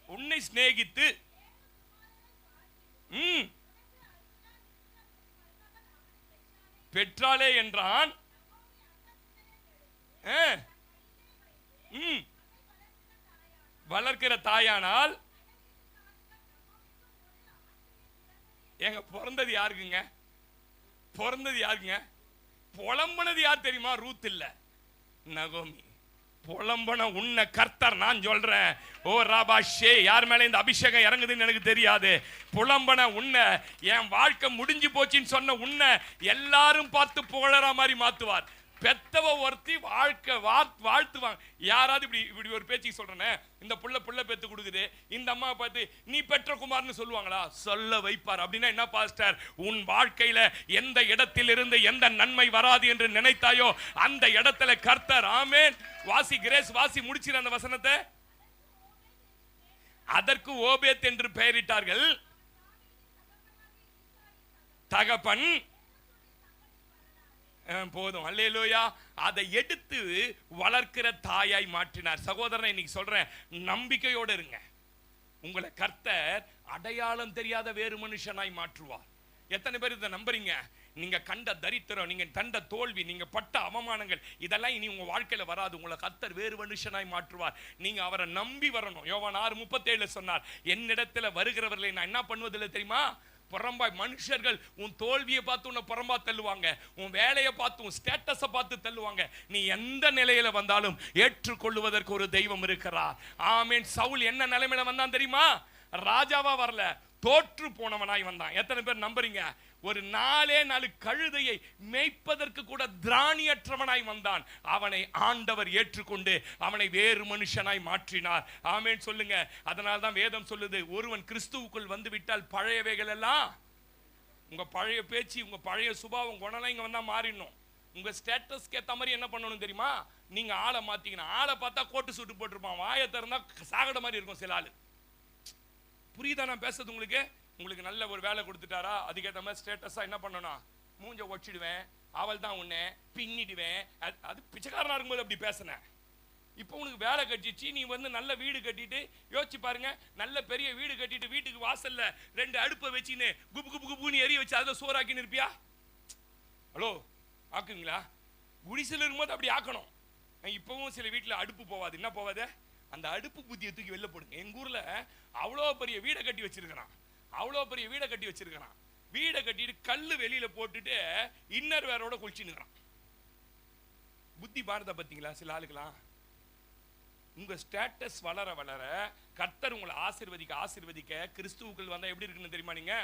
உன்னை சிநேகித்து பெற்றாளே என்றான். வளர்க்கிற தாயானால் எங்க பிறந்தது யாருக்குங்க? பிறந்தது யாருக்குங்க? புலம்பனது யார் தெரியுமா? ரூத் இல்ல, நகோமி. புலம்பன உன்னை கர்த்தர், நான் சொல்றேன், ஓ ராபாஷே, யார் மேல இந்த அபிஷேகம் இறங்குதுன்னு எனக்கு தெரியாது. புலம்பன உன்னை, என் வாழ்க்கை முடிஞ்சு போச்சுன்னு சொன்ன உன்னை எல்லாரும் பார்த்து புகழற மாதிரி மாத்துவார். பெத்தவ ஒருத்தி வாழ்க்கை வாழ்த்துவாங்க. யாராவது இப்படி ஒரு பேச்சு சொல்றேனே, இந்த புள்ள பெத்து கொடுக்குது, இந்த அம்மா பார்த்து நீ பெற்ற குமார்னு சொல்லுவாங்களா? சொல்ல வைப்பார். அப்படின்னா என்ன பாஸ்டர்? உன் வாழ்க்கையில எந்த இடத்தில் இருந்து எந்த நன்மை வராது என்று நினைத்தாயோ அந்த இடத்துல கர்த்தர். ஆமென். வாசி கிரேஸ், வாசி முடிச்சிரு அந்த வசனத்தை. அதற்கு ஓபேத் என்று பெயரிட்டார்கள். தகப்பன் போதும். அல்லேலூயா. அதை எடுத்து வளர்க்கிற தாயாய் மாற்றினார். சகோதரனை இன்னைக்கு சொல்றேன், நம்பிக்கையோடு இருங்க. உங்களை கர்த்தர் அடையாளம் தெரியாத வேறு மனுஷனாய் மாற்றுவார். எத்தனை பேர் இதை நம்புறீங்க? நீங்க கண்ட தரித்திரம், நீங்க கண்ட தோல்வி, நீங்க பட்ட அவமானங்கள், இதெல்லாம் இனி உங்க வாழ்க்கையில வராது. உங்களை கர்த்தர் வேறு மனுஷனாய் மாற்றுவார். நீங்க அவரை நம்பி வரணும். யோவான் 6:37 சொன்னார், என்னிடத்துல வருகிறவர்களை நான் என்ன பண்ணுவதில்லை தெரியுமா? புறம்பாய். மனுஷர்கள் உன் தோல்வியை பார்த்து உன்னை புறம்பா தள்ளுவாங்க, உன் வேலையை பார்த்து, உன் ஸ்டேட்டஸை பார்த்து தள்ளுவாங்க. நீ எந்த நிலையில வந்தாலும் ஏற்றுக்கொள்வதற்கு ஒரு தெய்வம் இருக்கிறார். ஆமென். சவுல் என்ன நிலைமையில வந்தான் தெரியுமா? ராஜாவா வரல, தோற்று போனவனாய் வந்தான். எத்தனை பேர் நம்புறீங்க? ஒரு 4 கழுதையை மேய்ப்பதற்கு கூட திராணியற்றவனாய் வந்தான். அவனை ஆண்டவர் ஏற்றுக்கொண்டு அவனை வேறு மனுஷனாய் மாற்றினார். ஆமென் சொல்லுங்க. அதனால தான் வேதம் சொல்லுது, ஒருவன் கிறிஸ்துவுக்குள் வந்து விட்டால் பழையவைகள் எல்லாம், உங்க பழைய பேச்சு, உங்க பழைய சுபாவம், குணம் இங்க வந்தா மாறிடணும். உங்க ஸ்டேட்டஸ்க்கு ஏத்த மாதிரி என்ன பண்ணணும் தெரியுமா? நீங்க ஆளை மாத்திக்கணும். ஆளை பார்த்தா கோட்டு சூட்டு போட்டிருப்பான், வாயை திறந்தா சாகட மாதிரி இருக்கும் சில ஆளு. புரியுதா நான் பேசுறது உங்களுக்கு? உங்களுக்கு நல்ல ஒரு வேலை கொடுத்துட்டாரா, அதுக்கேற்ற மாதிரி ஸ்டேட்டஸா என்ன பண்ணணும்? மூஞ்ச ஒச்சிடுவேன், அவள் தான் உன்னை பின்னிடுவேன். அது பிச்சைக்காரனா இருக்கும்போது அப்படி பேசினேன். இப்போ உனக்கு வேலை கட்டிச்சு, நீ வந்து நல்ல வீடு கட்டிட்டு, யோசிச்சு பாருங்க, நல்ல பெரிய வீடு கட்டிட்டு வீட்டுக்கு வாசல்ல 2 அடுப்பை வச்சுன்னு குப்பு குப்பு குப்புன்னு எரிய வச்சு அதில் சோறாக்கின்னு இருப்பியா? ஹலோ, ஆக்குங்களா? குடிசையில் இருக்கும்போது அப்படி ஆக்கணும். இப்பவும் சில வீட்டில் அடுப்பு போவாது. என்ன போவாது? அந்த அடுப்பு புத்தியை தூக்கி வெளில போடுங்க. எங்க ஊர்ல அவ்வளோ பெரிய வீடை கட்டி வச்சிருக்கிறான், அவ்வளோ பெரிய வீடை கட்டி வச்சிருக்கிறான். வீடை கட்டிட்டு கல்லு வெளியில போட்டுட்டு இன்னர் வேரோட குளிச்சுன்னுக்கிறான். புத்தி பாரத பார்த்தீங்களா சில ஆளுக்கலாம்? உங்க ஸ்டேட்டஸ் வளர வளர கர்த்தர் உங்களை ஆசீர்வதிக்க கிறிஸ்துவுக்குள் வந்தா எப்படி இருக்குன்னு தெரியுமா? நீங்க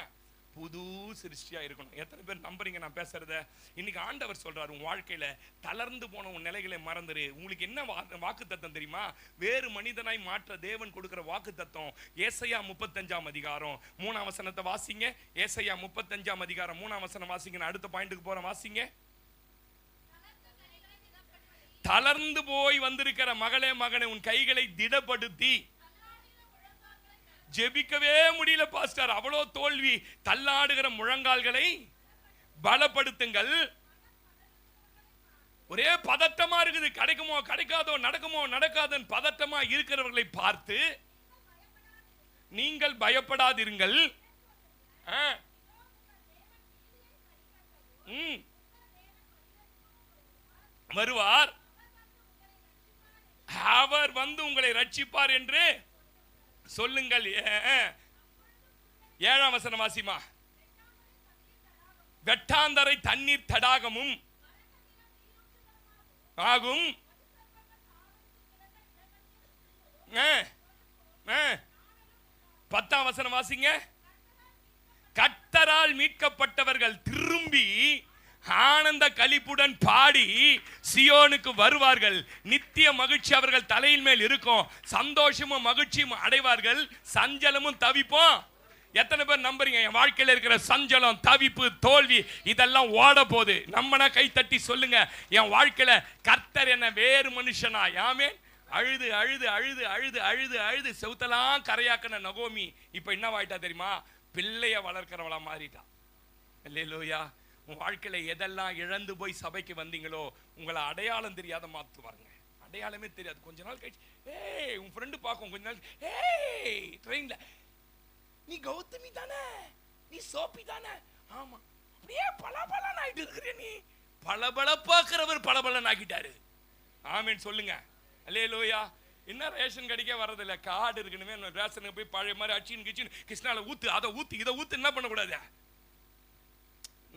புது சிருஷ்டியா இருக்கணும். எத்தனை பேர் நம்புறீங்க நான் பேசுறத? இன்னைக்கு ஆண்டவர் சொல்றாரு, உன் வாழ்க்கையில தளர்ந்து போன உன் நிலைகளை மறந்துரு. உங்களுக்கு என்ன வாக்கு தத்தம் தெரியுமா? வேறு மனிதனாய் மாற்ற தேவன் கொடுக்கிற வாக்கு தத்தம். ஏசாயா 35ஆம் அதிகாரம் 3ஆம் வசனத்தை வாசிங்க. ஏசாயா 35ஆம் அதிகாரம் 3ஆம் வசனம் வாசிங்க. நான் அடுத்த பாயிண்ட்டுக்கு போறேன், வாசிங்க. தளர்ந்து போய் வந்திருக்கிற மகளே மகனே, உன் கைகளை திடப்படுத்தி. ஜெபிக்கவே முடியல பாஸ்டர், அவ்வளோ தோல்வி. தள்ளாடுகிற முழங்கால்களை பலப்படுத்துங்கள். ஒரே பதட்டமா இருக்குது, கிடைக்குமோ கிடைக்காதோ, நடக்குமோ நடக்காதோ பதட்டமா இருக்கிறவர்களை பார்த்து நீங்கள் பயப்படாதிருங்கள். வருவார், அவர் வந்து உங்களை ரட்சிப்பார் என்று சொல்லுங்கள். 7ஆம் வசனம் வாசிமா. வெட்டாந்தரை தண்ணீர் தடாகமும் ஆகும். 10ஆம் வசனம் வாசிங்க. கர்த்தரால் மீட்கப்பட்டவர்கள் திரும்பி ஆனந்த களிப்புடன் பாடி சியோனுக்கு வருவார்கள். நித்திய மகிழ்ச்சி அவர்கள் தலையின் மேல் இருக்கும். சந்தோஷமும் மகிழ்ச்சியும் அடைவார்கள், சஞ்சலமும் தவிப்போம். எத்தனை பேர் நம்புறீங்க என் வாழ்க்கையில் இருக்கிற சஞ்சலம், தவிப்பு, தோல்வி இதெல்லாம் ஓட போகுது? நம்மனா கை தட்டி சொல்லுங்க, என் வாழ்க்கையில கர்த்தர் என்ன வேறு மனுஷனா. யாமே அழுது அழுது அழுது அழுது அழுது அழுது செவுத்தெல்லாம் கரையாக்கின நகோமி இப்ப என்ன ஆயிட்டா தெரியுமா? பிள்ளைய வளர்க்கிறவளா மாறிட்டா. அல்லேலூயா. உன் வாழ்க்கையில எதெல்லாம் இழந்து போய் சபைக்கு வந்தீங்களோ உங்களை அடையாளம் தெரியாத மாத்துவாருங்க. அடையாளமே தெரியாது. கொஞ்ச நாள் கழிச்சு ஏய் உன் ஃப்ரெண்டு பார்க்கும், கொஞ்ச நாள் ஏய் ட்ரெயின்ல நீ கௌதமி தானே, நீ சோபி தானே, ஆமா அப்படியே பலபலன் ஆயிட்டு இருக்கிற. நீ பலபலப்பாக்குறவர் பலபலன் ஆக்கிட்டாரு. ஆமீன் சொல்லுங்க. அல்லேலூயா. என்ன ரேஷன் கடைக்க வர்றதில்ல, கார்டு இருக்கணுமே, ரேஷனுக்கு போய் பழைய மாதிரி அச்சின்னு கிச்சின்னு கிருஷ்ணால ஊத்து, அதை ஊத்து, இதை ஊத்து, என்ன பண்ணக்கூடாது?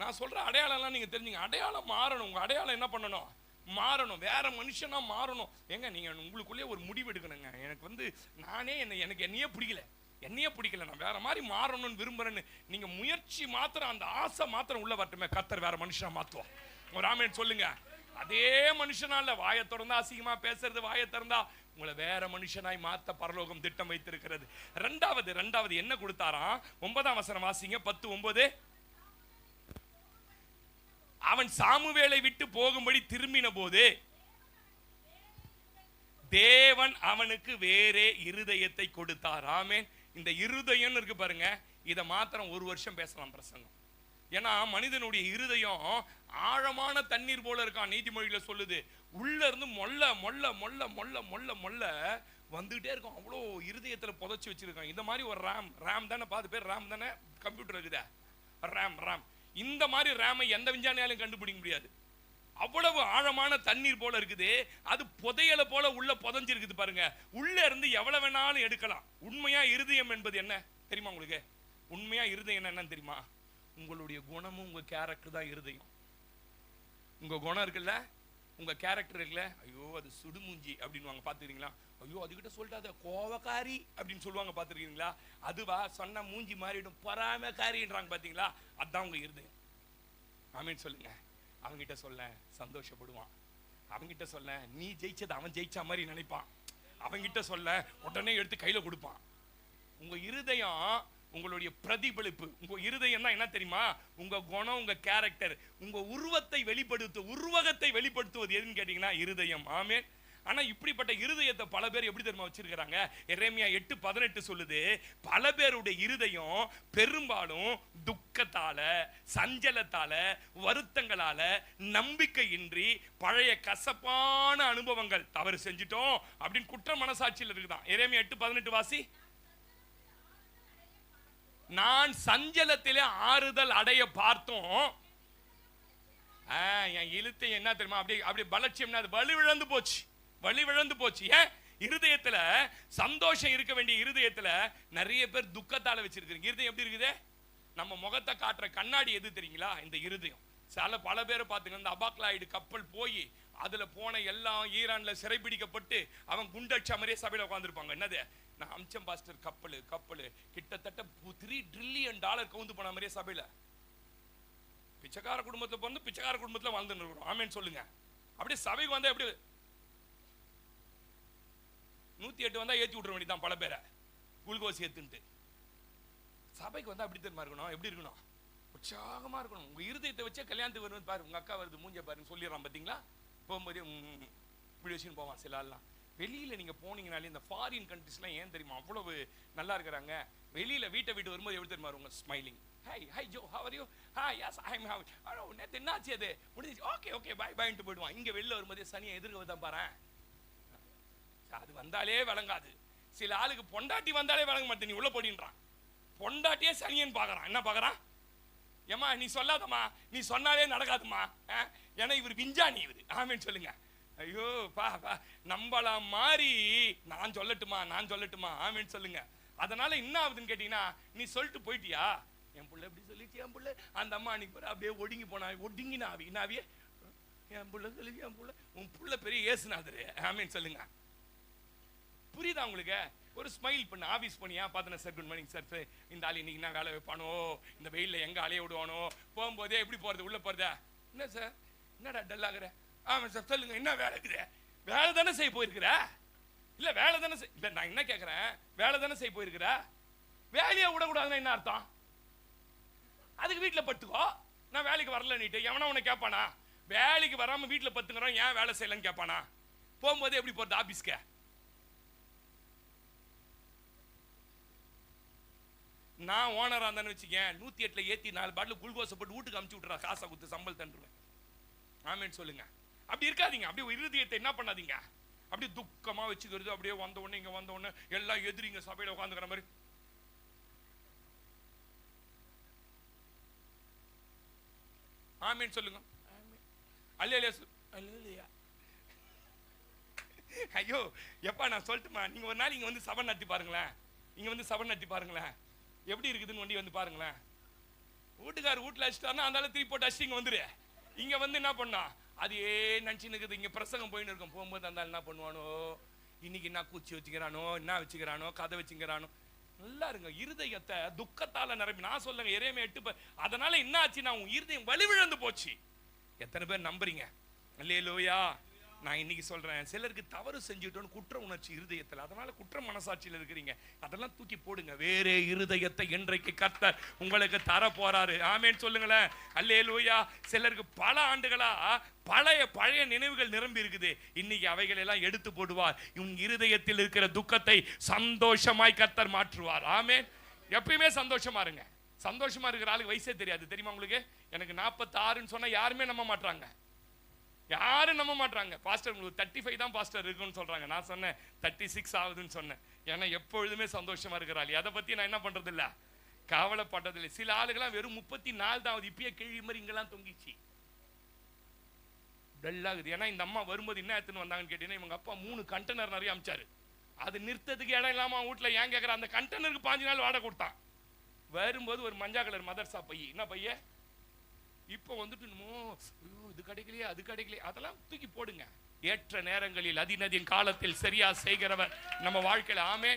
நான் சொல்ற அடையாளம்லாம் நீங்க தெரிஞ்சுங்க. அடையாளம் மாறணும். உங்க அடையாளம் என்ன பண்ணணும்? மாறணும், வேற மனுஷனா மாறணும். ஏங்க நீங்க உங்களுக்குள்ளே ஒரு முடிவு எடுக்கணுங்க. எனக்கு வந்து நானே எனக்கு என்னையே பிடிக்கல, நான் வேற மாதிரி மாறணும்னு விரும்புறேன்னு நீங்க முயற்சி மாத்திரம், அந்த ஆசை மாத்திரம் உள்ள வரட்டுமே, கர்த்தர் வேற மனுஷனா மாத்துவோம். ஒரு ஆமென் சொல்லுங்க. அதே மனுஷனால வாயை திறந்தா அசிங்கமா பேசுறது, வாயை திறந்தா உங்களை வேற மனுஷனாய் மாத்த பரலோகம் திட்டம் வைத்திருக்கிறது. ரெண்டாவது என்ன கொடுத்தாராம்? 9ஆம் வசனம் வாசிங்க. 10:9. அவன் சாமுவேலை விட்டு போகும்படி திரும்பின போது தேவன் அவனுக்கு வேறே இருதயத்தை கொடுத்தார். ஆமென். இந்த இருதயம் இருக்கு பாருங்க, இதை மாத்திரம் 1 வருஷம் பேசலாம் பிரசங்கம். ஏன்னா மனிதனுடைய இருதயம் ஆழமான தண்ணீர் போல இருக்கான். நீதிமொழியில சொல்லுது, உள்ள இருந்து மொல்ல மொல்ல மொல்ல மொல்ல மொல்ல மொல்ல வந்துகிட்டே இருக்கும். அவ்வளோ இருதயத்துல புதைச்சி வச்சிருக்கான். இந்த மாதிரி ஒரு ரேம் தானே, பாது பேர் ரேம் தானே, கம்ப்யூட்டர் இருக்குதா, ரேம். இந்த மாதிரி ரேமை எந்த விஞ்ஞானியாலும் கண்டுபிடிக்க முடியாது. அவ்வளவு ஆழமான தண்ணீர் போல இருக்குது. அது புதையல போல உள்ள புதைஞ்சிருக்குது பாருங்க. உள்ள இருந்து எவ்வளவு வேணாலும் எடுக்கலாம். உண்மையா இருதயம் என்பது என்ன தெரியுமா உங்களுக்கு? உண்மையா இருதயம் என்னன்னு தெரியுமா? உங்களுடைய குணமும் உங்க கேரக்டர் தான் இருதயம். உங்க குணம் இருக்குல்ல, உங்க கேரக்டர் இருக்குல்ல, ஐயோ அது சுடுமூஞ்சி அப்படின்னு பாத்துக்கிறீங்களா? ஐயோ அதுகிட்ட சொல்லிட்டு கோவக்காரி அப்படின்னு சொல்லுவாங்க, பாத்துருக்கீங்களா? அதுவா சொன்ன மூஞ்சி மாறிடும், பொறாமைக்காரின்றாங்க பாத்தீங்களா? அதான் உங்க இருதயம். ஆமீன் சொல்லுங்க. அவங்கிட்ட சொல்ல சந்தோஷப்படுவான், அவங்கிட்ட சொல்ல நீ ஜெயிச்சது அவன் ஜெயிச்ச மாதிரி நினைப்பான், அவங்கிட்ட சொல்ல உடனே எடுத்து கையில கொடுப்பான். உங்க இருதயம் உங்களுடைய பிரதிபலிப்பு. உங்க இருதயம் தான் என்ன தெரியுமா? உங்க குணம், உங்க கேரக்டர், உங்க உருவத்தை உருவகத்தை வெளிப்படுத்துவது எதுன்னு கேட்டீங்கன்னா இருதயம். ஆமென். ஆனா இப்படிப்பட்ட இருதயத்தை பல பேர் எப்படி தெரியுமா வச்சிருக்கிறாங்க? எரேமியா 8:18 சொல்லுது, பல பேருடைய இருதயம் பெரும்பாலும் துக்கத்தால, சஞ்சலத்தால, வருத்தங்களால, நம்பிக்கையின்றி, பழைய கசப்பான அனுபவங்கள், தவறு செஞ்சிட்டோம் அப்படின்னு குற்ற மனசாட்சியில் இருக்குதான். எரேமியா 8:18 வாசி. நான் சஞ்சலத்திலே ஆறுதல் அடைய பார்த்தோம், என் இழுத்தை என்ன தெரியுமா, அப்படி பலட்சியம் வலி விழந்து போச்சு. ஏன்? இருதயத்துல சந்தோஷம் இருக்க வேண்டிய இருதயத்துல நிறைய பேர் துக்கத்தால வச்சிருக்கீங்க. இருதயம் எப்படி இருக்குது? நம்ம முகத்தை காட்டுற கண்ணாடி எது தெரியுங்களா? இந்த இருதயம். பல பேரை பார்த்துங்க, இந்த அபாக்லாய்டு கப்பல் போய் அதுல போன எல்லாம் ஈரான்ல சிறைபிடிக்கப்பட்டு அவன் குண்டடிச்ச மாதிரியே சபையில உட்காந்துருப்பாங்க. என்னது? நான் அம்சம் பாஸ்டர் கப்பல் கிட்டத்தட்ட $3 trillion கவுந்து போன மாதிரியே சபையில. பிச்சைக்கார குடும்பத்துல பிறந்து பிச்சைக்கார குடும்பத்துல வாழ்ந்துட்டு இருக்கிறோம். ஆமேன்னு சொல்லுங்க. அப்படியே சபைக்கு வந்தா எப்படி 108 வந்தா ஏற்றி விட்டுற வேண்டியதான் பல பேரை குளுக்கோஸ் ஏத்துன்ட்டு. சபைக்கு வந்தா அப்படி தெரியுமா இருக்கணும்? எப்படி இருக்கணும்? உற்சாகமா இருக்கணும். உங்க இருதயத்தை வச்சே கல்யாணத்துக்கு வருவது பாரு, உங்க அக்கா வருது மூஞ்ச பாருன்னு சொல்லிடுறான். பாத்தீங்களா? போகும்போதே இப்படி வச்சுன்னு போவான் சில ஆள்லாம். வெளியில நீங்க போனீங்கனாலே இந்த ஃபாரின் கண்ட்ரிஸ்லாம் ஏன் தெரியுமா அவ்வளவு நல்லா இருக்கிறாங்க? வெளியில வீட்டை விட்டு வரும்போது எப்படி தெரியுமா உங்க smiling, hi Joe, how are you? Yes I am how. நேத்து என்னாச்சு? அது முடிஞ்சு, ஓகே பை பைன்ட்டு போயிடுவான். இங்க வெளில வரும்போதே சனியை எதிர்க்க தான் பாரு. அது வந்தாலே விளங்காது. சில ஆளுக்கு பொண்டாட்டி வந்தாலே விளங்க மாட்டேன், நீ உள்ள போடின்றான். பொண்டாட்டியே சனியன் பாக்குறான். என்ன பாக்குறான்? ஏமா நீ சொல்லாதம்மா, நீ சொன்னாலே நடக்காதுமா. ஏன்னா இவர் விஞ்ஞானி இவரு. ஆமேன்னு சொல்லுங்க. ஐயோ பா நம்பளா மாறி நான் சொல்லட்டுமா ஆமேன்னு சொல்லுங்க. அதனால என்ன ஆகுதுன்னு கேட்டீங்கன்னா, நீ சொல்லிட்டு போயிட்டியா, என் புள்ள எப்படி சொல்லிட்டு, என் புள்ள அந்த அம்மா அன்னைக்கு அப்படியே ஒடுங்கினா ஆவியே என் புள்ள சொல்லி, என் புள்ள உன் புள்ள பெரிய ஏசுனாதரு. ஆமேன்னு சொல்லுங்க. புரியுதா உங்களுக்கு? ஒரு ஸ்மைல் பண்ணு. ஆபீஸ் போனியா, பார்த்தன சார் குட் மார்னிங் சார், இந்த ஆள் இன்னைக்கு என்ன வேலை வைப்பானோ, இந்த வெயில்ல எங்க அலைய விடுவானோ, போகும்போதே எப்படி போறது, உள்ள போறதா? என்ன சார் என்னடா டல்லாகிற? ஆமா சார் சொல்லுங்க, என்ன வேலை இருக்குது? வேலை தானே செய்ய போயிருக்கிற? இல்ல வேலை தானே இல்ல, நான் என்ன கேட்கிறேன், வேலை தானே செய்ய போயிருக்கிற? வேலையை விடக்கூடாதுன்னா என்ன அர்த்தம்? அதுக்கு வீட்டுல படுத்துக்கோ. நான் வேலைக்கு வரல நீட்டு எவனா உன்னை கேட்பானா? வேலைக்கு வராம வீட்டுல பத்துக்கிறோம், ஏன் வேலை செய்யலன்னு கேட்பானா? போகும்போது எப்படி போறது ஆபீஸ்க்கு? நான் ஓனரா இருந்தானு வச்சுக்கேன், 108ல ஏத்தி 4 பாட்டில் குளுக்கோஸை போட்டு வீட்டுக்கு அமுச்சு விட்டுறா, காசை கொடுத்து சம்பளம் தந்துருவேன். ஆமேன்னு சொல்லுங்க. அப்படி இருக்காதீங்க. அப்படியே இருதயத்தை என்ன பண்ணாதீங்க, அப்படியே துக்கமா வச்சுக்கிறது. அப்படியே வந்த உடனே இங்க வந்த உடனே எல்லாம் எதிரிங்க சபையில உட்காந்துக்கிற மாதிரி. ஆமேன்னு சொல்லுங்க. அல்லேலூயா. ஐயோ எப்பா நான் சொல்லட்டுமா, நீங்க ஒரு நாள் இங்க வந்து சபை நடத்தி பாருங்களேன். இங்க வந்து சபை நடத்தி பாருங்களேன், எப்படி இருக்குதுன்னு வண்டி வந்து பாருங்களேன். வீட்டுக்காரர் வீட்டுல அடிச்சிட்டாருன்னா அந்த திருப்பி போட்டு அடிச்சு இங்க வந்துரு. இங்க வந்து என்ன பண்ணா, அதே நினைச்சு இருக்குது. இங்க பிரசங்கம் போயின்னு இருக்கும். போகும்போது அந்த என்ன பண்ணுவானோ, இன்னைக்கு என்ன கூச்சி வச்சுக்கிறானோ, என்ன வச்சுக்கிறானோ, கதை வச்சுக்கிறானோ. நல்லா இருங்க. இருதயத்தை துக்கத்தால நிரப்பி. நான் சொல்லுங்க எரேமியா 8. அதனால என்ன ஆச்சுன்னா உன் இருதயம் வலிவிழந்து போச்சு. எத்தனை பேர் நம்புறீங்க? அல்லேலூயா. நான் இன்னைக்கு சொல்றேன், சிலருக்கு தவறு செஞ்சுட்டோன்னு குற்ற உணர்ச்சி இருதயத்தில், அதனால குற்ற மனசாட்சியில் இருக்கிறீங்க. அதெல்லாம் தூக்கி போடுங்க. வேறே இருதயத்தை இன்றைக்கு கர்த்தர் உங்களுக்கு தர போறாரு. ஆமேன்னு சொல்லுங்களேன். அல்லேலூயா. சிலருக்கு பல ஆண்டுகளா பழைய நினைவுகள் நிரம்பி இருக்குது. இன்னைக்கு அவைகள் எல்லாம் எடுத்து போடுவார். உன் இருதயத்தில் இருக்கிற துக்கத்தை சந்தோஷமாய் கர்த்தர் மாற்றுவார். ஆமேன். எப்பயுமே சந்தோஷமா இருங்க. சந்தோஷமா இருக்கிற ஆளுக்கு வயசே தெரியாது. தெரியுமா உங்களுக்கு? எனக்கு 46ன்னு சொன்னா யாருமே நம்ப மாட்டாங்க. யாரும் நம்ப மாட்டாங்க. பாஸ்டர் உங்களுக்கு 35 தான் பாஸ்டர் இருக்குன்னு சொல்றாங்க. நான் சொன்னேன் 36 ஆகுதுன்னு சொன்னேன். ஏன்னா எப்பொழுதுமே சந்தோஷமா இருக்கிறாள். அதை பத்தி நான் என்ன பண்றது இல்ல, கவலைப்பட்டது இல்லை. சில ஆளுகெல்லாம் வெறும் 34 தான் ஆகுது. இப்பயே கிழி மாதிரி இங்கெல்லாம் தொங்கிச்சு டல்லாகுது. ஏன்னா இந்த அம்மா வரும்போது என்ன எடுத்துன்னு வந்தாங்கன்னு கேட்டீங்கன்னா, இவங்க அப்பா 3 கண்டெய்னர் நிறைய அமிச்சாரு. அது நிறுத்ததுக்கு இடம் இல்லாம வீட்டுல ஏன் கேட்கற, அந்த கண்டெய்னருக்கு 5 நாள் வாடகை கொடுத்தான். வரும்போது ஒரு மஞ்சா கலர் மதர்சா பைய, என்ன பைய இப்போ வந்துட்டு இது கிடைக்கலையே அது கிடைக்கலையே, அதெல்லாம் தூக்கி போடுங்க. ஏற்ற நேரங்களில் அதிநதியின் காலத்தில் சரியா செய்கிறவர் நம்ம வாழ்க்கையில. ஆமே.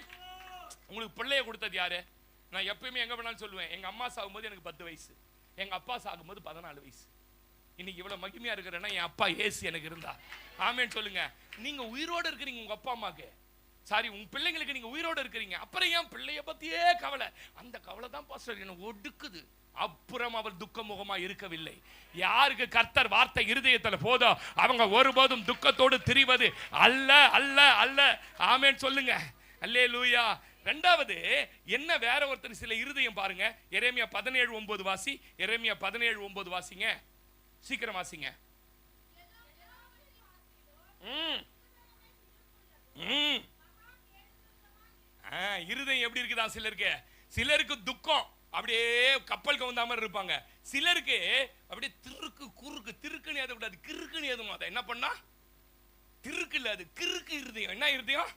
உங்களுக்கு பிள்ளைய கொடுத்தது யாரு? நான் எப்பயுமே எங்க வேணாலும் சொல்லுவேன், எங்க அம்மா சாகும்போது எனக்கு 10 வயசு, எங்க அப்பா சாகும்போது 14 வயசு. இன்னைக்கு இவ்வளவு மகிமையா இருக்கிறேன்னா என் அப்பா ஏசு எனக்கு இருந்தா. ஆமேன்னு சொல்லுங்க. நீங்க உயிரோடு இருக்கிறீங்க உங்க அப்பா அம்மாக்கு. சாரி, உங்க பிள்ளைங்களுக்கு நீங்க உயிரோட இருக்கிறீங்க, அப்புறம் ஏன் பிள்ளைய பத்தியே கவலை? அந்த கவலை தான் பாஸ்டர் என்ன ஒடுக்குது. அப்புறம் அவர் துக்க முகமா இருக்கவில்லை. யாருக்கு கர்த்தர் வார்த்தை இருதயத்துல போதோ அவங்க ஒருபோதும் துக்கத்தோடு திரிவது அல்ல அல்ல அல்ல. ஆமென் சொல்லுங்க. அல்லேலூயா. இரண்டாவது என்ன, வேற ஒருத்தர் சில இருதயம் பாருங்க. எரேமியா 17:9 வாசி. எரேமியா 17:9 வாசிங்க, சீக்கிரம் வாசிங்க. இருதயம் எப்படி இருக்குதா சிலருக்கு? சிலருக்கு துக்கம் அப்படியே கப்பல் கவுந்த மாதிரி இருப்பாங்க. சிலருக்கு அப்படியே திருக்கு குறுக்கு. திருக்குன்னு ஏத கூடாது, கிறுக்குன்னு ஏதும். அதை என்ன பண்ணா திருக்கு இல்ல, அது கிறுக்கு இருதயம். என்ன இருதயம்?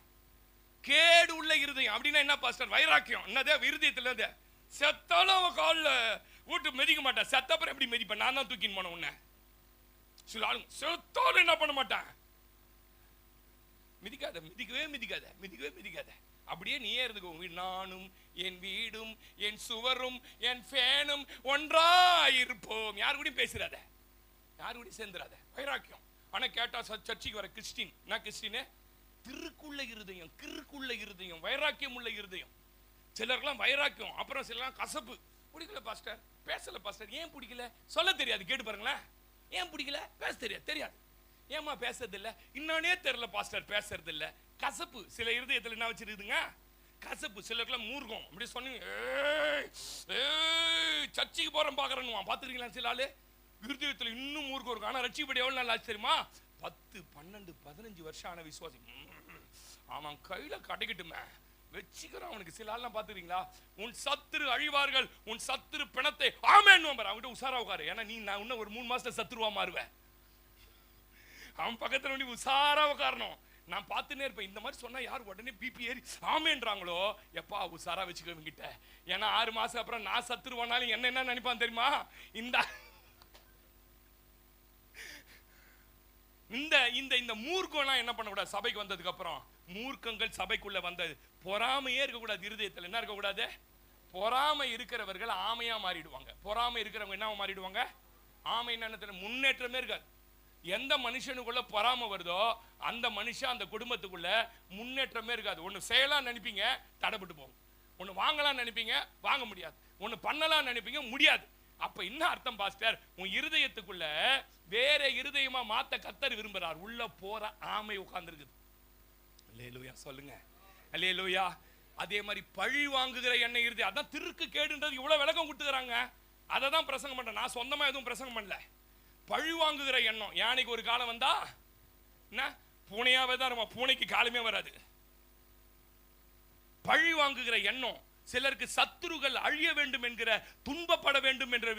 கேடு உள்ள இருதயம். அப்படின்னா என்ன பாஸ்டர்? வைராக்கியம். என்னது இருதயத்துல? செத்தாலும் அவன் காலில் வீட்டு மிதிக்க மாட்டான். செத்தப்பறம் எப்படி மிதிப்பேன்? நான் தான் தூக்கின்னு போன உன்ன. சில ஆளுங்க செத்தாலும் என்ன பண்ண மாட்டான்? மிதிக்காத, மிதிக்கவே மிதிக்காத, மிதிக்கவே மிதிக்காத. அப்படியே நீயே இருந்துக்கோ. நானும் என் வீடும் என் சுவரும் என் ஃபேனும் ஒன்றாயிருப்போம். யாரு கூடயும் பேசுறாத, யாரு கூடயும் சேர்ந்துடாத. வைராக்கியம். ஆனா கேட்டா சர்ச்சைக்கு வர கிறிஸ்டின், நான் கிறிஸ்டினே திருக்குள்ள இருதயம், கிறுக்குள்ள இருதயம், வைராக்கியம் உள்ள இருதயம். சிலர்லாம் வைராக்கியம், அப்புறம் சிலர்லாம் கசப்பு. பிடிக்கல பாஸ்டர், பேசல பாஸ்டர். ஏன் பிடிக்கல? சொல்ல தெரியாது. கேட்டு பாருங்களேன். ஏன் பிடிக்கல? பேச தெரியாது. தெரியாது. ஏமா பேசுறது இல்ல? இன்னொன்னே தெரியல பாஸ்டர், பேசுறது இல்ல. கசப்பு. சில இருதயத்துல என்ன வச்சிருக்குதுங்க? கசப்பு. சிலருக்குலாம் மூர்க்கம். அப்படி சொன்னீங்க, சர்ச்சைக்கு போறேன் பாக்குறேன்னு பாத்துருக்கீங்களா? சில ஆளு இருதயத்துல இன்னும் மூர்க்கம் இருக்கும். ஆனா ரட்சிப்படி எவ்வளவு நாள் ஆச்சு தெரியுமா? 10, 12, 15 வருஷம் ஆன விசுவாசி. அவன் கையில கடைக்கிட்டுமே வச்சுக்கிறான் அவனுக்கு. சில ஆள்லாம் பாத்துறீங்களா? உன் சத்துரு அழிவார்கள், உன் சத்துரு பிணத்தை ஆமென் நம்பர். அவன்கிட்ட உசாரா உட்காரு. ஏன்னா நீ நான் இன்னும் ஒரு 3 மாசத்துல சத்துருவா மாறுவேன். அவன் பக்கத்துல வந்து உசாரா உட்காரணும். நான் பார்த்துனே இருப்பேன். இந்த மாதிரி சொன்னா யார் உடனே பிபி ஏறி ஆமேன்றாங்களோ, எப்பா உசாரா வச்சுக்கவங்க கிட்ட. ஏன்னா 6 மாசம் அப்புறம் நான் சத்துருவானாலும் என்ன நினைப்பான் தெரியுமா? இந்த மூர்க்கம்லாம் என்ன பண்ணக்கூடாது? சபைக்கு வந்ததுக்கு அப்புறம் மூர்க்கங்கள் சபைக்குள்ள வந்தது. பொறாமையே இருக்கக்கூடாது இருதயத்தில். என்ன இருக்கக்கூடாது? பொறாமை இருக்கிறவர்கள் ஆமையா மாறிடுவாங்க. பொறாமை இருக்கிறவங்க என்ன மாறிடுவாங்க? ஆமை என்ன? முன்னேற்றமே இருக்காது. எந்த மனுஷனுக்குள்ள பொறாமை வருதோ அந்த மனுஷன் அந்த குடும்பத்துக்குள்ள முன்னேற்றமே இருக்காது. ஒன்னு செய்யலாம் நினைப்பீங்க, தடைப்பட்டு போகும். ஒன்னு வாங்கலாம் நினைப்பீங்க, வாங்க முடியாது. ஒன்னு பண்ணலாம் நினைப்பீங்க, முடியாது. அப்ப என்ன அர்த்தம் பாஸ்டர்? உன் இருதயத்துக்குள்ள வேற இருதயமா மாத்த கர்த்தர் விரும்புறார். உள்ள போற ஆமை உட்கார்ந்துருக்குது. அல்லேலூயா சொல்லுங்க. அல்லேலூயா. அதே மாதிரி பழி வாங்குகிற எண்ணெய் இருதயம். அதான் திருக்கு கேடுன்றது இவ்வளவு விளக்கம் கொடுத்துக்கிறாங்க. அதை தான் பிரசங்கம் பண்றேன். நான் சொந்தமா எதுவும் பிரசங்கம் பண்ணல. பழி வாங்குகிற எண்ணம். யானைக்கு ஒரு காலம் வந்தா என்ன பூனையாவே தான் இருக்கும். பூனைக்கு காலமே வராது. பழி வாங்குகிற எண்ணம். சிலருக்கு சத்துருகள் அழிய வேண்டும் என்கிற, துன்பப்பட வேண்டும் என்ற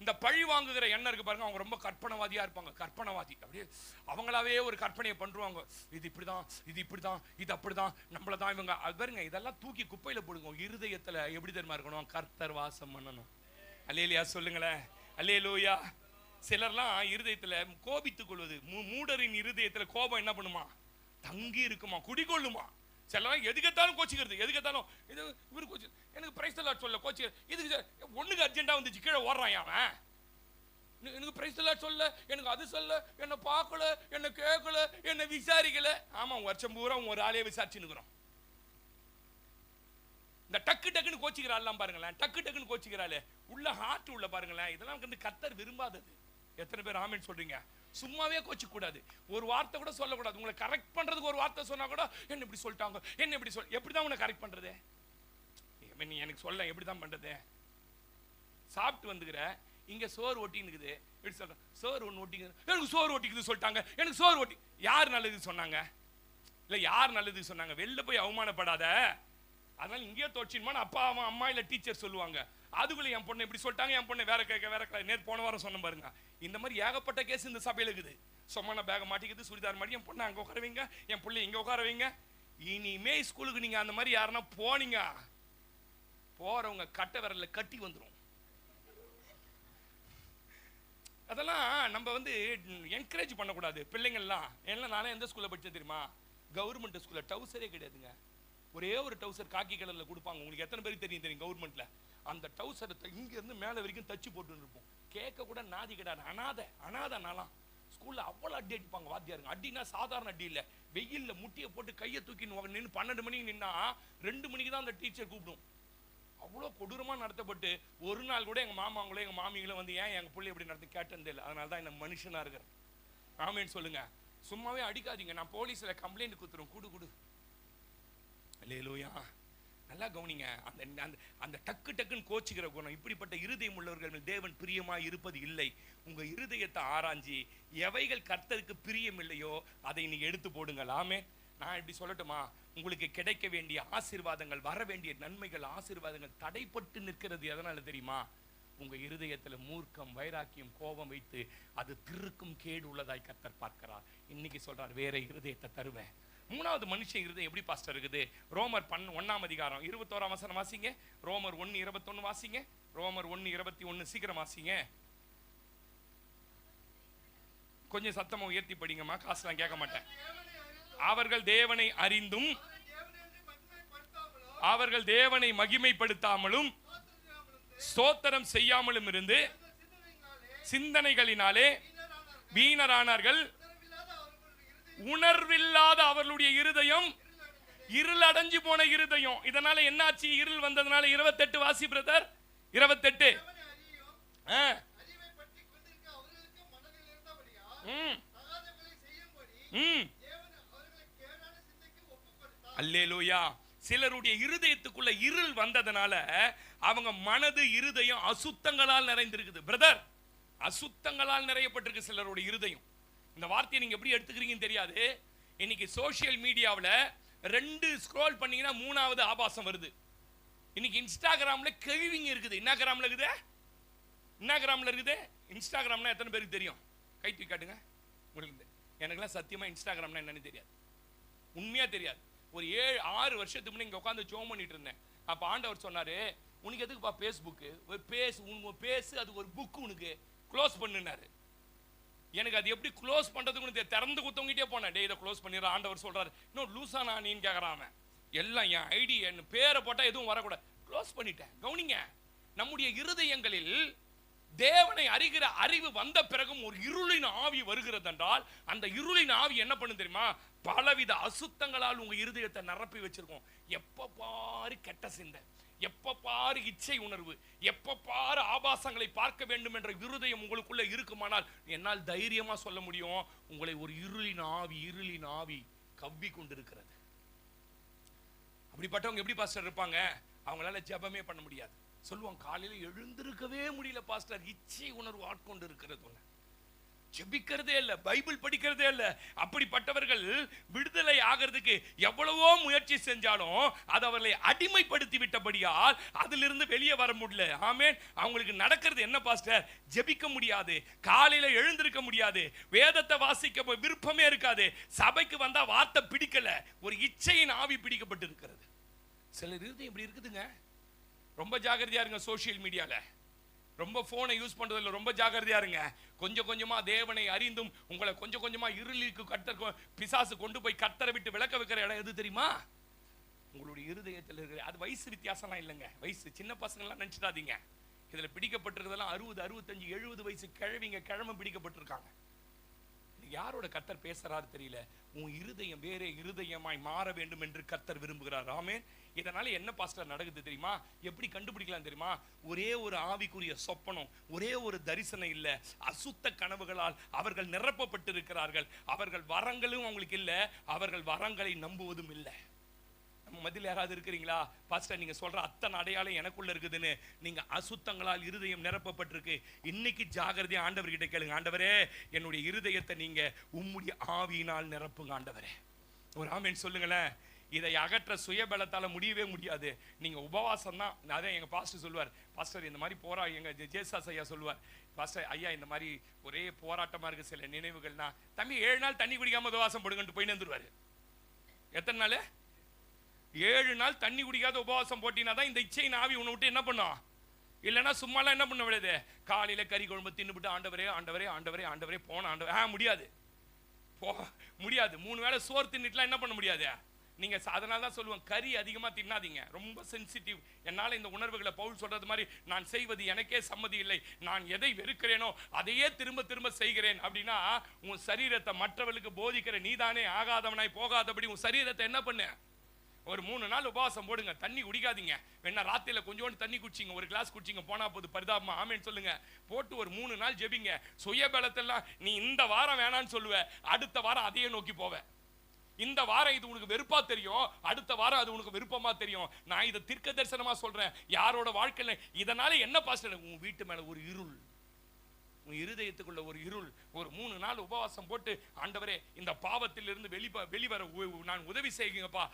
இந்த பழி வாங்குகிற எண்ணம் இருக்கு பாருங்க. அவங்க ரொம்ப கற்பனவாதியா இருப்பாங்க. கற்பனவாதி. அப்படியே அவங்களாவே ஒரு கற்பனையை பண்றாங்க. இது இப்படிதான், இது இப்படிதான், இது அப்படிதான், நம்மளதான் இவங்க. அது பாருங்க, இதெல்லாம் தூக்கி குப்பையில போடுங்க. இருதயத்துல எப்படி தெரியுமா இருக்கணும்? கர்த்தர் வாசம் பண்ணணும். அல்லேலூயா சொல்லுங்களேன். அல்லேலூயா. சிலர்லாம் இருதயத்துல கோபித்துக் கொள்வது. மூடரின் இருதயத்துல கோபம் என்ன பண்ணுமா? தங்கி இருக்குமா, குடிக்கொள்ளுமா. சிலர் எதுக்கத்தாலும் கோச்சிக்கிறது. எதுக்கத்தாலும் இது இவரு கோச்சு, எனக்கு பிரைஸ் தி லார்ட் சொல்ல கோச்சி. இதுக்கு ஒண்ணுக்கு அர்ஜென்ட்டா வந்துச்சு, கீழே ஓடுறான் அவன். எனக்கு பிரைஸ் தி லார்ட் சொல்ல, எனக்கு அது சொல்ல, என்ன பார்க்கல, என்ன கேட்கல, என்ன விசாரிக்கல. ஆமா, வருஷம் பூரா ஒரு ஆளையே விசாரிச்சுன்னுக்குறோம். இந்த டக்கு டக்குன்னு கோச்சிக்கிறாள் பாருங்களேன். டக்கு டக்குன்னு கோச்சிக்கிறாள். உள்ள ஹார்ட் உள்ள பாருங்களேன். இதெல்லாம் வந்து கர்த்தர் விரும்பாதது. எத்தனை பேர் ஆமென் சொல்றீங்க? சும்மாவே கோச்சிக்க கூடாது. ஒரு வார்த்தை கூட சொல்லக்கூடாது. உங்களை கரெக்ட் பண்றதுக்கு ஒரு வார்த்தை சொன்னா கூட என்ன இப்படி சொல்லிட்டாங்க, என்ன இப்படி சொல். எப்படிதான் உன்னை கரெக்ட் பண்றது? நீ எனக்கு சொல்ல எப்படிதான் பண்றது? சாப்பிட்டு வந்துக்கிற, இங்க சோறு ஒட்டின்னு எப்படி சொல்ற? சோறு ஒன்று ஒட்டிக்குது, எனக்கு சோறு ஒட்டிக்குது சொல்லிட்டாங்க, எனக்கு சோறு ஒட்டி. யார் நல்லது சொன்னாங்க? இல்ல யார் நல்லது சொன்னாங்க? வெளில போய் அவமானப்படாத. அதனால இங்கேயே தோச்சின்மா அப்பா அம்மா இல்ல டீச்சர் சொல்லுவாங்க. அதுக்குள்ள என் பொண்ணு இப்படி சொல்லிட்டாங்க, என் பொண்ணு வேற நேற்று போன வாரம் சொன்ன பாருங்க. இந்த மாதிரி ஏகப்பட்ட கேஸ் இந்த சபையில இருக்குது. சொமான பேக மாட்டிக்குது, சுடிதார் மாட்டி என் பொண்ணு அங்க உட்கார வைங்க, என் பிள்ளை இங்க உட்கார வைங்க. இனிமே ஸ்கூலுக்கு நீங்க அந்த மாதிரி யாருன்னா போனீங்க, போறவங்க கட்ட விரல்ல கட்டி வந்துடும். அதெல்லாம் நம்ம வந்து என்கரேஜ் பண்ணக்கூடாது பிள்ளைங்கள்லாம். ஏன்னா நானே எந்த ஸ்கூல்ல படிச்சது தெரியுமா? கவர்மெண்ட் ஸ்கூல்ல டவுசரே கிடையாதுங்க. ஒரே ஒரு டவுசர் காக்கி கலர்ல கொடுப்பாங்க. உங்களுக்கு எத்தனை பேருக்கு தெரியும் கவர்மெண்ட்ல? அந்த டவுசரை இங்க இருந்து மேல வரைக்கும் தச்சு போட்டு இருப்போம். கேட்க கூட நாதி கிடையாது. அனாதை நாளாம் ஸ்கூல்ல அவ்வளவு அடி அடிப்பாங்க வாத்தியாருங்க. அடினா சாதாரண அடி இல்ல, வெயில்ல முட்டியை போட்டு கையை தூக்கி நின்று 12 மணிக்கு நின்னா 2 மணிக்கு தான் அந்த டீச்சர் கூப்பிடும். அவ்வளோ கொடூரமா நடத்தப்பட்டு ஒரு நாள் கூட எங்க மாமாங்களோ எங்க மாமிகளும் வந்து ஏன் எங்க பிள்ளை எப்படி நடத்தி கேட்டது இல்லை. அதனால தான் என்ன மனுஷனா இருக்கிறேன். ஆமேன்னு சொல்லுங்க. சும்மாவே அடிக்காதீங்க, நான் போலீஸ்ல கம்ப்ளைண்ட் கொடுத்துரும். குடு அல்லேலூயா. நல்லா கவனிங்க. அந்த அந்த டக்கு டக்குன்னு கோச்சிக்கிற குணம், இப்படிப்பட்ட இருதயம் உள்ளவர்கள் தேவன் பிரியமா இருப்பது இல்லை. உங்க இருதயத்தை ஆராய்ஞ்சி எவைகள் கர்த்தருக்கு பிரியம் இல்லையோ அதை நீங்க எடுத்து போடுங்கள். ஆமே. நான் இப்படி சொல்லட்டுமா, உங்களுக்கு கிடைக்க வேண்டிய ஆசீர்வாதங்கள், வர வேண்டிய நன்மைகள், ஆசீர்வாதங்கள் தடைப்பட்டு நிற்கிறது எதனால தெரியுமா? உங்க இருதயத்துல மூர்க்கம், வைராக்கியம், கோபம் வைத்து அது திருக்கும் கேடு உள்ளதாய் கர்த்தர் பார்க்கிறார். இன்னைக்கு சொல்றார், வேற இருதயத்தை தருவேன். மூணாவது மனுஷன் இருதயம் எப்படி பாஸ்டர் இருக்குது? ரோமர் 1 அதிகாரம் 21 வசனம் வாசிங்க. ரோமர் 1:21 வாசிங்க. ரோமர் 1:21 சீக்கிரம் வாசிங்க. கொஞ்சம் சத்தமா உயர்த்தி படிங்கம்மா, காசுலாம் கேட்க மாட்டேன். அவர்கள் தேவனை அறிந்தும் அவர்கள் தேவனை மகிமைப்படுத்தாமலும் ஸ்தோத்திரம் செய்யாமலும் இருந்து சிந்தனைகளினாலே வீணரானார்கள். உணர்வில்லாத அவர்களுடைய இருதயம் இருள் அடைஞ்சு போன இருதயம். இதனால என்னாச்சு? இருள் வந்ததுனால 28 வாசி பிரதர். 28 அல்லேலூயா. சிலருடைய இருதயத்துக்குள்ள இருள் வந்ததுனால அவங்க மனது, இருதயம் அசுத்தங்களால் நிறைந்திருக்குது. பிரதர், அசுத்தங்களால் நிறையப்பட்டிருக்கு சிலருடைய இருதயம். இந்த வார்த்தையை நீங்க எப்படி எடுத்துக்கிறீங்கன்னு தெரியாது. இன்னைக்கு சோசியல் மீடியாவில் 2 ஸ்க்ரோல் பண்ணீங்கன்னா 3வது ஆபாசம் வருது. இன்னைக்கு இன்ஸ்டாகிராம்ல கேள்விங்க இருக்குது. இன்ஸ்டாகிராம்ல இருக்குது. இன்ஸ்டாகிராம்னா எத்தனை பேருக்கு தெரியும்? கை தூக்கி காட்டுங்க. உங்களுக்கு எனக்குலாம் சத்தியமா இன்ஸ்டாகிராம்னா என்னன்னு தெரியாது, உண்மையா தெரியாது. ஒரு 7-6 வருஷத்துக்கு முன்னாடி இங்க உட்காந்து ஜோம் பண்ணிட்டு இருந்தேன். அப்ப ஆண்டவர் சொன்னாரு, உனக்கு எதுக்குப்பா பேஸ்புக்கு? பேசு, அது ஒரு புக், உனக்கு க்ளோஸ் பண்ணுனாரு. எனக்கு அது எப்படி க்ளோஸ் பண்றதுக்கு திறந்து குத்தவங்கிட்டே போனேன். இதை க்ளோஸ் பண்ணிடுற. ஆண்டவர் சொல்றாரு, இன்னும் லூசா நான் நீன்னு கேட்கறான். எல்லாம் என் ஐடி, என் பேரை போட்டா எதுவும் வரக்கூடாது. க்ளோஸ் பண்ணிட்டேன். கவனிங்க, நம்முடைய இருதயங்களில் தேவனை அறிகிற அறிவு வந்த பிறகும் ஒரு இருளின் ஆவி வருகிறது என்றால், அந்த இருளின் ஆவி என்ன பண்ணு தெரியுமா? பலவித அசுத்தங்களால் உங்க இருதயத்தை நிரப்பி வச்சிருக்கோம். எப்ப பாரு கெட்ட சிந்தை, எப்ப பாரு இச்சை உணர்வு, எப்ப பாரு ஆபாசங்களை பார்க்க வேண்டும் என்ற இருதயம் உங்களுக்குள்ள இருக்குமானால் என்னால் தைரியமா சொல்ல முடியும், உங்களை ஒரு இருளின் ஆவி கவ்வி கொண்டிருக்கிறது. அப்படிப்பட்டவங்க எப்படி பாஸ்டர் இருப்பாங்க? அவங்களால ஜெபமே பண்ண முடியாது. சொல்லுவாங்க, காலையில எழுந்திருக்கவே முடியல பாஸ்டர், இச்சை உணர்வு ஆட்கொண்டு இருக்கிறது. ஜெபிக்கிறதே இல்ல, பைபிள் படிக்கிறதே இல்ல. அப்படிப்பட்டவர்கள் விடுதலை ஆகிறதுக்கு எவ்வளவோ முயற்சி செஞ்சாலும் அது அவர்களை அடிமைப்படுத்தி விட்டபடியால் அதிலிருந்து வெளியே வர முடியல. ஆமென். அவங்களுக்கு நடக்கிறது என்ன பாஸ்டர்? ஜெபிக்க முடியாது, காலையில எழுந்திருக்க முடியாது, வேதத்தை வாசிக்க விருப்பமே இருக்காது, சபைக்கு வந்தா வார்த்தை பிடிக்கல, ஒரு இச்சையின் ஆவி பிடிக்கப்பட்டு இருக்கிறது. சிலர் இருதயம் இப்படி இருக்குதுங்க. ரொம்ப ஜாக்கிரதையா இருங்க. சோசியல் மீடியால ரொம்ப போனை யூஸ் பண்றதுல ரொம்ப ஜாக்கிரதையா இருங்க. கொஞ்சம் கொஞ்சமா தேவனை அறிந்தும் உங்களை கொஞ்சம் கொஞ்சமா இருளுக்கு கர்த்தர் பிசாசு கொண்டு போய் கர்த்தரை விட்டு விலக்க வைக்கிற இடம் எது தெரியுமா? உங்களுடைய இருதயத்தில் இருக்கிற. அது வயசு வித்தியாசம்லாம் இல்லைங்க. வயசு சின்ன பசங்கள்லாம் நினைச்சிடாதீங்க. இதுல பிடிக்கப்பட்டிருக்கிறதெல்லாம் 60, 65, 70 வயசு கிழமை பிடிக்கப்பட்டிருக்காங்க. யாரோட கர்த்தர் பேசுறாரு தெரியல. உன் இருதயம் வேற இருதயமாய் மாற வேண்டும் என்று கர்த்தர் விரும்புகிறார். ஆமென். இதனால என்ன பாஸ்டர் நடக்குது தெரியுமா? எப்படி கண்டுபிடிக்கலாம் தெரியுமா? ஒரே ஒரு ஆவிக்குரிய சொப்பனம், ஒரே ஒரு தரிசனம் இல்ல, அசுத்த கனவுகளால் அவர்கள் நிரப்பப்பட்டிருக்கிறார்கள். அவர்கள் வரங்களும் அவங்களுக்கு இல்ல, அவர்கள் வரங்களை நம்புவதும் இல்லை. நம்ம மத்தியில் யாராவது இருக்கிறீங்களா? பாஸ்டர் நீங்க சொல்ற அத்தனை அடையாளம் எனக்குள்ள இருக்குதுன்னு, நீங்க அசுத்தங்களால் இருதயம் நிரப்பப்பட்டிருக்கு. இன்னைக்கு ஜாகிரதையா ஆண்டவர்கிட்ட கேளுங்க, ஆண்டவரே என்னுடைய இருதயத்தை நீங்க உம்முடைய ஆவியினால் நிரப்புங்க ஆண்டவரே. ஒரு ஆமென் சொல்லுங்களேன். இதை அகற்ற சுயபலத்தால முடியவே முடியாது. நீங்க உபவாசம் தான். அதான் எங்க பாஸ்டர் சொல்லுவார், பாஸ்டர் இந்த மாதிரி எங்க ஜேசாஸ் ஐயா சொல்லுவார், பாஸ்டர் ஐயா இந்த மாதிரி ஒரே போராட்டமா இருக்கு சில நினைவுகள்னா, தம்பி 7 நாள் தண்ணி குடிக்காம உபவாசம் போடுங்கன்னு போய் நின்றுவாரு. எத்தனை நாள்? 7 நாள் தண்ணி குடிக்காத உபவாசம் போட்டினா தான் இந்த இச்சையின் ஆவி உன்னை விட்டு என்ன பண்ணும். இல்லைன்னா சும்மாலாம் என்ன பண்ண விடாது. காலையில கறி குழம்பு தின்னுபிட்டு ஆண்டவரே ஆண்டவரே ஆண்டவரே ஆண்டவரே போன ஆண்டவரே முடியாது, முடியாது. 3 வேளை சோறு தின்னுட்டுலாம் என்ன பண்ண முடியாது, நீங்க அதனால தான் சொல்லுவேன், கறி அதிகமா தின்னாதீங்க, ரொம்ப சென்சிட்டிவ். என்னால இந்த உணர்வுகளை பவுல் சொல்றது மாதிரி நான் செய்வது எனக்கே சம்மதி இல்லை, நான் எதை வெறுக்கிறேனோ அதையே திரும்ப திரும்ப செய்கிறேன் அப்படின்னா, உன் சரீரத்தை மற்றவர்களுக்கு போதிக்கிற நீதானே ஆகாதவனாய் போகாதபடி உன் சரீரத்தை என்ன பண்ணு, ஒரு 3 நாள் உபவாசம் போடுங்க, தண்ணி குடிக்காதீங்க. வேணா ராத்திரில கொஞ்சோண்டு தண்ணி குடிச்சிங்க, ஒரு கிளாஸ் குடிச்சிங்க, போனா போது பரிதாபமா ஆமேன்னு சொல்லுங்க. போட்டு ஒரு 3 நாள் ஜெபிங்க. சுயபலத்தெல்லாம் நீ இந்த வாரம் வேணான்னு சொல்லுவ, அடுத்த வாரம் அதையே நோக்கி போவ. இந்த வாரம் இது உனக்கு வெறுப்பா தெரியும், அடுத்த வாரம் அது உனக்கு விருப்பமா தெரியும். நான் இதை தீர்க்க தரிசனமா சொல்றேன். யாரோட வாழ்க்கையில இதனால என்ன பாஸ்டர், உன் வீட்டு மேல ஒரு இருள், உன் இருதயத்துக்குள்ள ஒரு இருள். ஒரு 3 நாள் உபவாசம் போட்டு, ஆண்டவரே இந்த பாவத்தில் இருந்து வெளிவர நான் உதவி செய்யுங்கப்பா.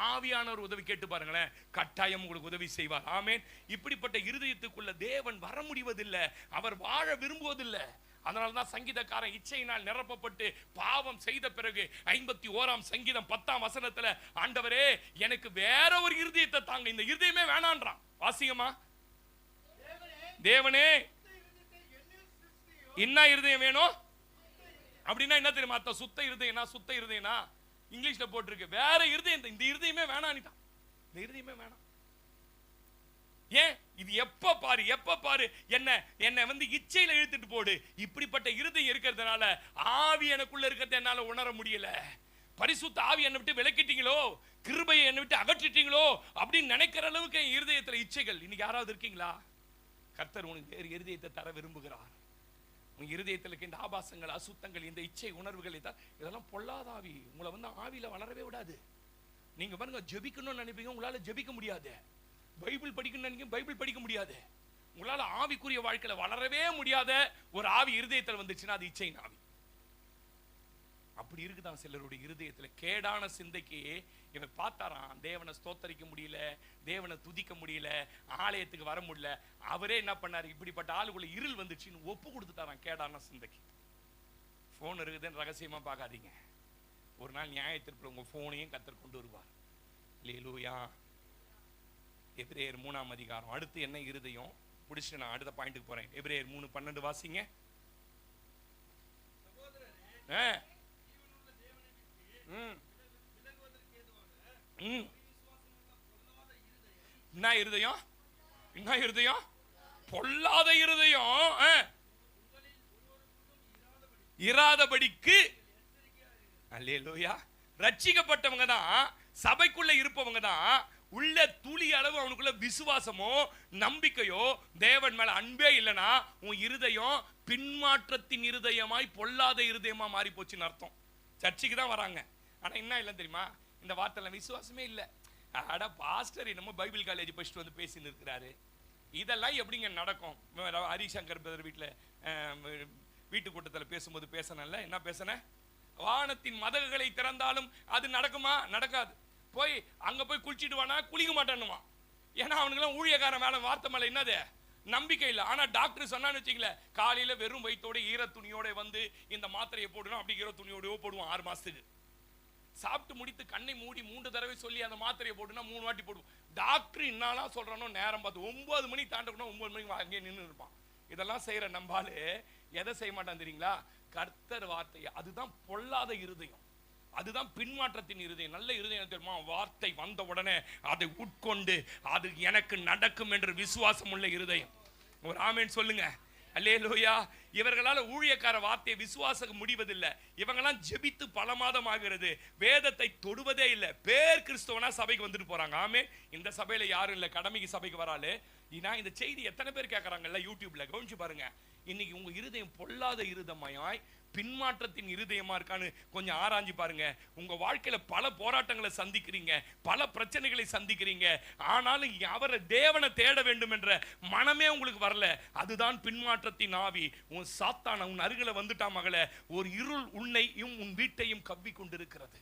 ஆவியானவர் உதவி கேட்டு பாருங்களேன், கட்டாயம் உங்களுக்கு உதவி செய்வார். ஆமேன். இப்படிப்பட்ட இருதயத்துக்குள்ள தேவன் வர முடிவதில்லை, அவர் வாழ விரும்புவதில்லை. அதனாலதான் சங்கீதக்காரன் இச்சையினால் நிரப்பப்பட்டு பாவம் செய்த பிறகு 51ஆம் சங்கீதம் 10ஆம் வசனத்துல, ஆண்டவரே எனக்கு வேற ஒரு இருதயத்தை தாங்க, இந்த இருதயமே வேணான்றான். வாசிங்கம்மா. தேவனே என்ன இருதயம் வேணும் அப்படின்னா என்ன தெரியுமா அர்த்தம்? சுத்த இருதயனா, சுத்த இருதயனா இங்கிலீஷ்ல போட்டிருக்கு. வேற இருதயம், இந்த இருதயமே வேணான்னுட்டான். இந்த இருதயமே வேணாம். ஏன்? இது எப்ப பாரு என்ன வந்து இச்சையில இழுத்துட்டு போடு. இப்படிப்பட்ட இருதயம் இருக்கிறதுனால ஆவி எனக்குள்ள இருக்கிறத என்னால உணர முடியல. பரிசுத்த ஆவி என்னை விட்டு விலக்கிட்டீங்களோ, கிருபையை என்னை விட்டு அகற்றிட்டீங்களோ அப்படின்னு நினைக்கிற அளவுக்கு என் இருதயத்துல இச்சைகள். இன்னைக்கு யாராவது இருக்கீங்களா? கர்த்தர் உனக்கு வேறு இருதயத்தை தர விரும்புகிறார். உங்க இருதயத்தில் இருக்கின்ற ஆபாசங்கள், அசுத்தங்கள், இந்த இச்சை உணர்வுகள், இதெல்லாம் பொல்லாத ஆவி. உங்களை வந்து ஆவியில வளரவே விடாது. நீங்க பாருங்க, ஜெபிக்கணும்னு நினைப்பீங்க, உங்களால ஜெபிக்க முடியாது. பைபிள் படிக்கணும்னு நினைப்பீங்க, பைபிள் படிக்க முடியாது. உங்களால ஆவிக்குரிய வாழ்க்கையில வளரவே முடியாத ஒரு ஆவி இருதயத்தில் வந்துச்சுன்னா அது இச்சையின் ஆவி. அப்படி இருக்குதான் சிலருடைய இருதயத்துல. கேடான சிந்தைக்கு இவன் பார்த்தாராம், தேவனை ஸ்தோத்தரிக்க முடியல, தேவனை துதிக்க முடியல, ஆலயத்துக்கு வர முடியல. அவரே என்ன பண்ணாரு, இப்படிப்பட்ட ஆளுக்குள்ள இருள் வந்துச்சுன்னு ஒப்பு கொடுத்துட்டாராம் கேடான சிந்தைக்கு. போன் இருக்குதுன்னு ரகசியமா பார்க்காதீங்க. ஒரு நாள் நியாயத்திற்கு உங்க போனையும் கர்த்தர் கொண்டு வருவார். அல்லேலூயா. எபிரேயர் 3ஆம் அதிகாரம். அடுத்து என்ன இருதயம் முடிச்சுட்டு நான் அடுத்த பாயிண்ட்டுக்கு போறேன். எபிரேயர் 3:12 வாசிங்க. என்ன இருதயம்? என்ன இருதயம்? பொல்லாத இருதயம் இராதபடிக்கு. அல்லேலூயா. ரட்சிக்கப்பட்டவங்க தான், சபைக்குள்ள இருப்பவங்க தான், உள்ள துளி அளவு அவனுக்குள்ள விசுவாசமோ நம்பிக்கையோ தேவன் மேல அன்பே இல்லைன்னா உன் இருதயம் பின்மாற்றத்தின் இருதயமாய் பொல்லாத இருதயமா மாறி போச்சுன்னு அர்த்தம். சர்ச்சுக்கு தான் வராங்க, ஆனா என்ன இல்லை தெரியுமா, இந்த வார்த்தையில விசுவாசமே இல்லை. அட பாஸ்டர் என்னமோ பைபிள் காலேஜ் படிச்சுட்டு வந்து பேசின்னு இருக்கிறாரு. இதெல்லாம் எப்படிங்க நடக்கும்? ஹரிசங்கர் பிரதர் வீட்டு கூட்டத்தில் பேசும்போது பேசணும்ல, என்ன பேசின? வானத்தின் மதகுகளை திறந்தாலும் அது நடக்குமா? நடக்காது. போய் அங்க போய் குளிச்சுட்டு வானா குளிக்க மாட்டானுமா. ஏன்னா அவனுக்குலாம் ஊழியக்காரன் மேல வார்த்தை மேல என்னது நம்பிக்கை இல்லை. ஆனா டாக்டர் சொன்னான்னு வச்சுக்கல, காலையில வெறும் வயிற்றோட ஈர துணியோட வந்து இந்த மாத்திரையை போடணும், அப்படி ஈர துணியோடய போடுவோம் 6 மாசத்துக்கு. சாப்பிட்டு முடித்து கண்ணை மூடி 3 தடவை சொல்லி அந்த மாத்திரையை போட்டுனா 3 வாட்டி போடுவோம். டாக்டர் என்னன்னா சொல்றானோ நேரம் பார்த்து 9 மணி தாண்டக்கணும், 9 மணிக்கு அங்கே நின்று இருப்பான். இதெல்லாம் செய்யற நம்பாலு எதை செய்ய மாட்டான் தெரியுங்களா? கர்த்தர் வார்த்தையை. அதுதான் பொல்லாத இருதயம், அதுதான் பின்மாற்றத்தின் இருதயம். நல்ல இருதயம் தெரியுமா? வார்த்தை வந்த உடனே அதை உட்கொண்டு அது எனக்கு நடக்கும் என்று விசுவாசம் உள்ள இருதயம். ஒரு ஆமேன் சொல்லுங்க. அல்லேலூயா. இவர்களால் ஊழியக்கார வார்த்தையை விசுவாசம் முடிவதில்லை. இவங்கெல்லாம் ஜெபித்து பல மாதம் ஆகிறது, வேதத்தை தொடுவதே இல்லை. பேர் கிறிஸ்தவனா சபைக்கு வந்துட்டு போறாங்க. ஆமே. இந்த சபையில யாரும் இல்லை, கடமைக்கு சபைக்கு வராது. இந்த செய்தி எத்தனை பேர் கேட்கறாங்கல்ல யூடியூப்ல, கவனிச்சு பாருங்க. இன்னைக்கு உங்க இருதயம் பொல்லாத இருதயமாய் பின்மாற்றத்தின் இருதயமா இருக்கான்னு கொஞ்சம் ஆராய்ஞ்சு பாருங்க. உங்க வாழ்க்கையில பல போராட்டங்களை சந்திக்கிறீங்க, பல பிரச்சனைகளை சந்திக்கிறீங்க, ஆனாலும் அவரை தேவனை தேட வேண்டும் என்ற மனமே உங்களுக்கு வரல. அதுதான் பின்மாற்றத்தின் ஆவி. உன் சாத்தான உன் அருகில வந்துட்டா மகளே, ஒரு இருள் உன்னையும் உன் வீட்டையும் கவ்வி கொண்டிருக்கிறது.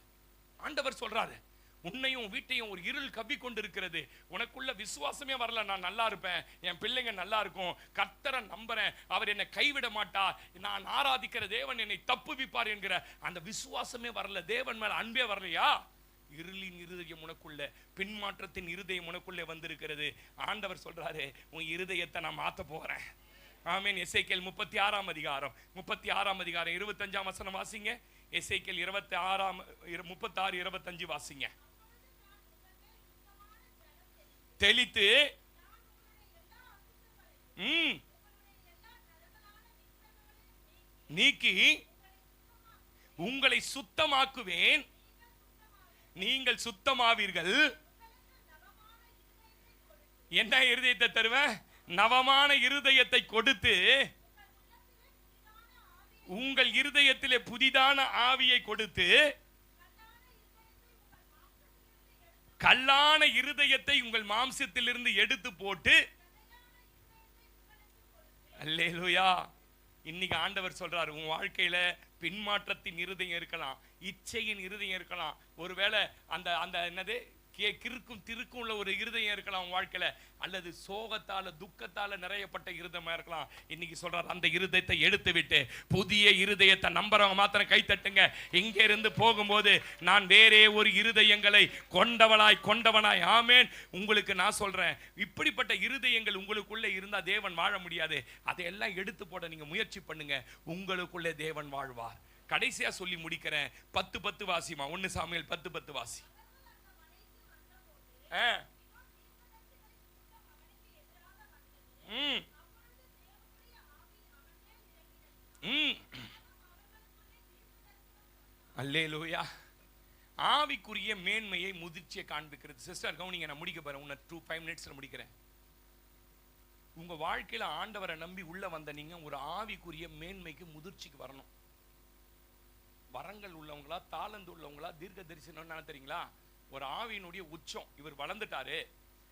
ஆண்டவர் சொல்றாரு, உன்னையும் வீட்டையும் ஒரு இருள் கவ்வி கொண்டிருக்கிறது. உனக்குள்ள விசுவாசமே வரல, நான் நல்லா இருப்பேன், என் பிள்ளைங்க நல்லா இருக்கும், கர்த்தரை நம்புறேன், அவர் என்னை கைவிட மாட்டார், நான் ஆராதிக்கிற தேவன் என்னை தப்புவிப்பார் என்கிற அந்த விசுவாசமே வரல. தேவன் மேல அன்பே வரலையா? இருளின் இருதயம் உனக்குள்ள, பின்மாற்றத்தின் இருதயம் உனக்குள்ளே வந்திருக்கிறது. ஆண்டவர் சொல்றாரு, உன் இருதயத்தை நான் மாத்த போறேன். ஆமென். எசேக்கியேல் 36ஆம் அதிகாரம் 25ஆம் வசனம் வாசிங்க. எசேக்கியேல் 36 25 வாசிங்க. தெளித்து நீக்கி உங்களை சுத்தமாக்குவேன், நீங்கள் சுத்தமாவீர்கள். என்ன இருதயத்தை தருவேன்? நவமான இருதயத்தை கொடுத்து உங்கள் இருதயத்திலே புதிதான ஆவியை கொடுத்து கல்லான இருதயத்தை உங்கள் மாம்சத்திலிருந்து எடுத்து போட்டு. அல்லேலூயா. இன்னைக்கு ஆண்டவர் சொல்றாரு, உன் வாழ்க்கையில பின்மாற்றத்தின் இருதயம் இருக்கலாம், இச்சையின் இருதயம் இருக்கலாம், ஒருவேளை அந்த அந்த என்னது கிறுக்கும் திருக்கும் உள்ள ஒரு இருதயம் இருக்கலாம் உன் வாழ்க்கையில, அல்லது சோகத்தால துக்கத்தால நிறையப்பட்ட இருதயமா இருக்கலாம். இன்னைக்கு சொல்றாரு, அந்த இருதயத்தை எடுத்து விட்டு புதிய இருதயத்தை நம்புறவங்க மாத்திரம் கை தட்டுங்க. இங்க இருந்து போகும்போது நான் வேறே ஒரு இருதயங்களை கொண்டவனாய். ஆமேன். உங்களுக்கு நான் சொல்றேன், இப்படிப்பட்ட இருதயங்கள் உங்களுக்குள்ள இருந்தா தேவன் வாழ முடியாது. அதையெல்லாம் எடுத்து போட நீங்க முயற்சி பண்ணுங்க, உங்களுக்குள்ளே தேவன் வாழ்வார். கடைசியா சொல்லி முடிக்கிறேன். 10:10 வாசிமா. 1 சாமுவேல் 10:10 வாசி. அல்லேலூயா. ஆவிக்குரிய மேன்மையை முதிர்ச்சியை காண்பிக்கிறது. சிஸ்டர் கவுனிங்க, நான் முடிக்க போறேன். 5 மினிட்ஸ்ல முடிக்கிறேன். உங்க வாழ்க்கையில ஆண்டவரை நம்பி உள்ள வந்த நீங்க ஒரு ஆவிக்குரிய மேன்மைக்கு முதிர்ச்சிக்கு வரணும். வரங்கள் உள்ளவங்களா, தாளந்து உள்ளவங்களா, தீர்க்க தரிசனம் தெரியுங்களா? ஒரு ஆவியினுடைய உச்சம். இவர் வளர்ந்துட்டாரு,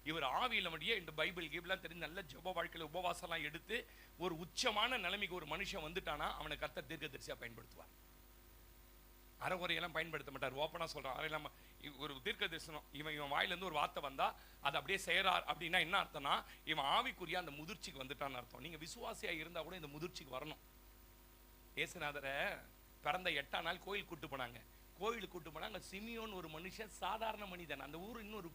இவர் ஆவியில முடிய இந்த பைபிள் கீப்லாம் தெரிஞ்சு நல்ல ஜெப வாழ்க்கையில உபவாசம்லாம் எடுத்து ஒரு உச்சமான நிலைமைக்கு ஒரு மனுஷன் வந்துட்டானா அவனை கர்த்தர் தீர்க்கதரிசியா பயன்படுத்துவார். அறகுறையெல்லாம் பயன்படுத்த மாட்டார். ஓப்பனா சொல்றான். அறையிலாம ஒரு தீர்க்க தரிசனம் இவன் வாயிலிருந்து ஒரு வார்த்தை வந்தா அது அப்படியே செய்யறார் அப்படின்னா என்ன அர்த்தம்னா, இவன் ஆவிக்குரிய அந்த முதிர்ச்சிக்கு வந்துட்டான்னு அர்த்தம். நீங்க விசுவாசியா இருந்தா கூட இந்த முதிர்ச்சிக்கு வரணும். இயேசுநாதரை பிறந்த 8ஆம் நாள் கோயில் கூட்டு போனாங்க. கோயிலுக்கு கூட்டு போனாங்க. சிமியோன் ஒரு மனுஷன், சாதாரண மனிதன், அந்த ஊர் இன்னொரு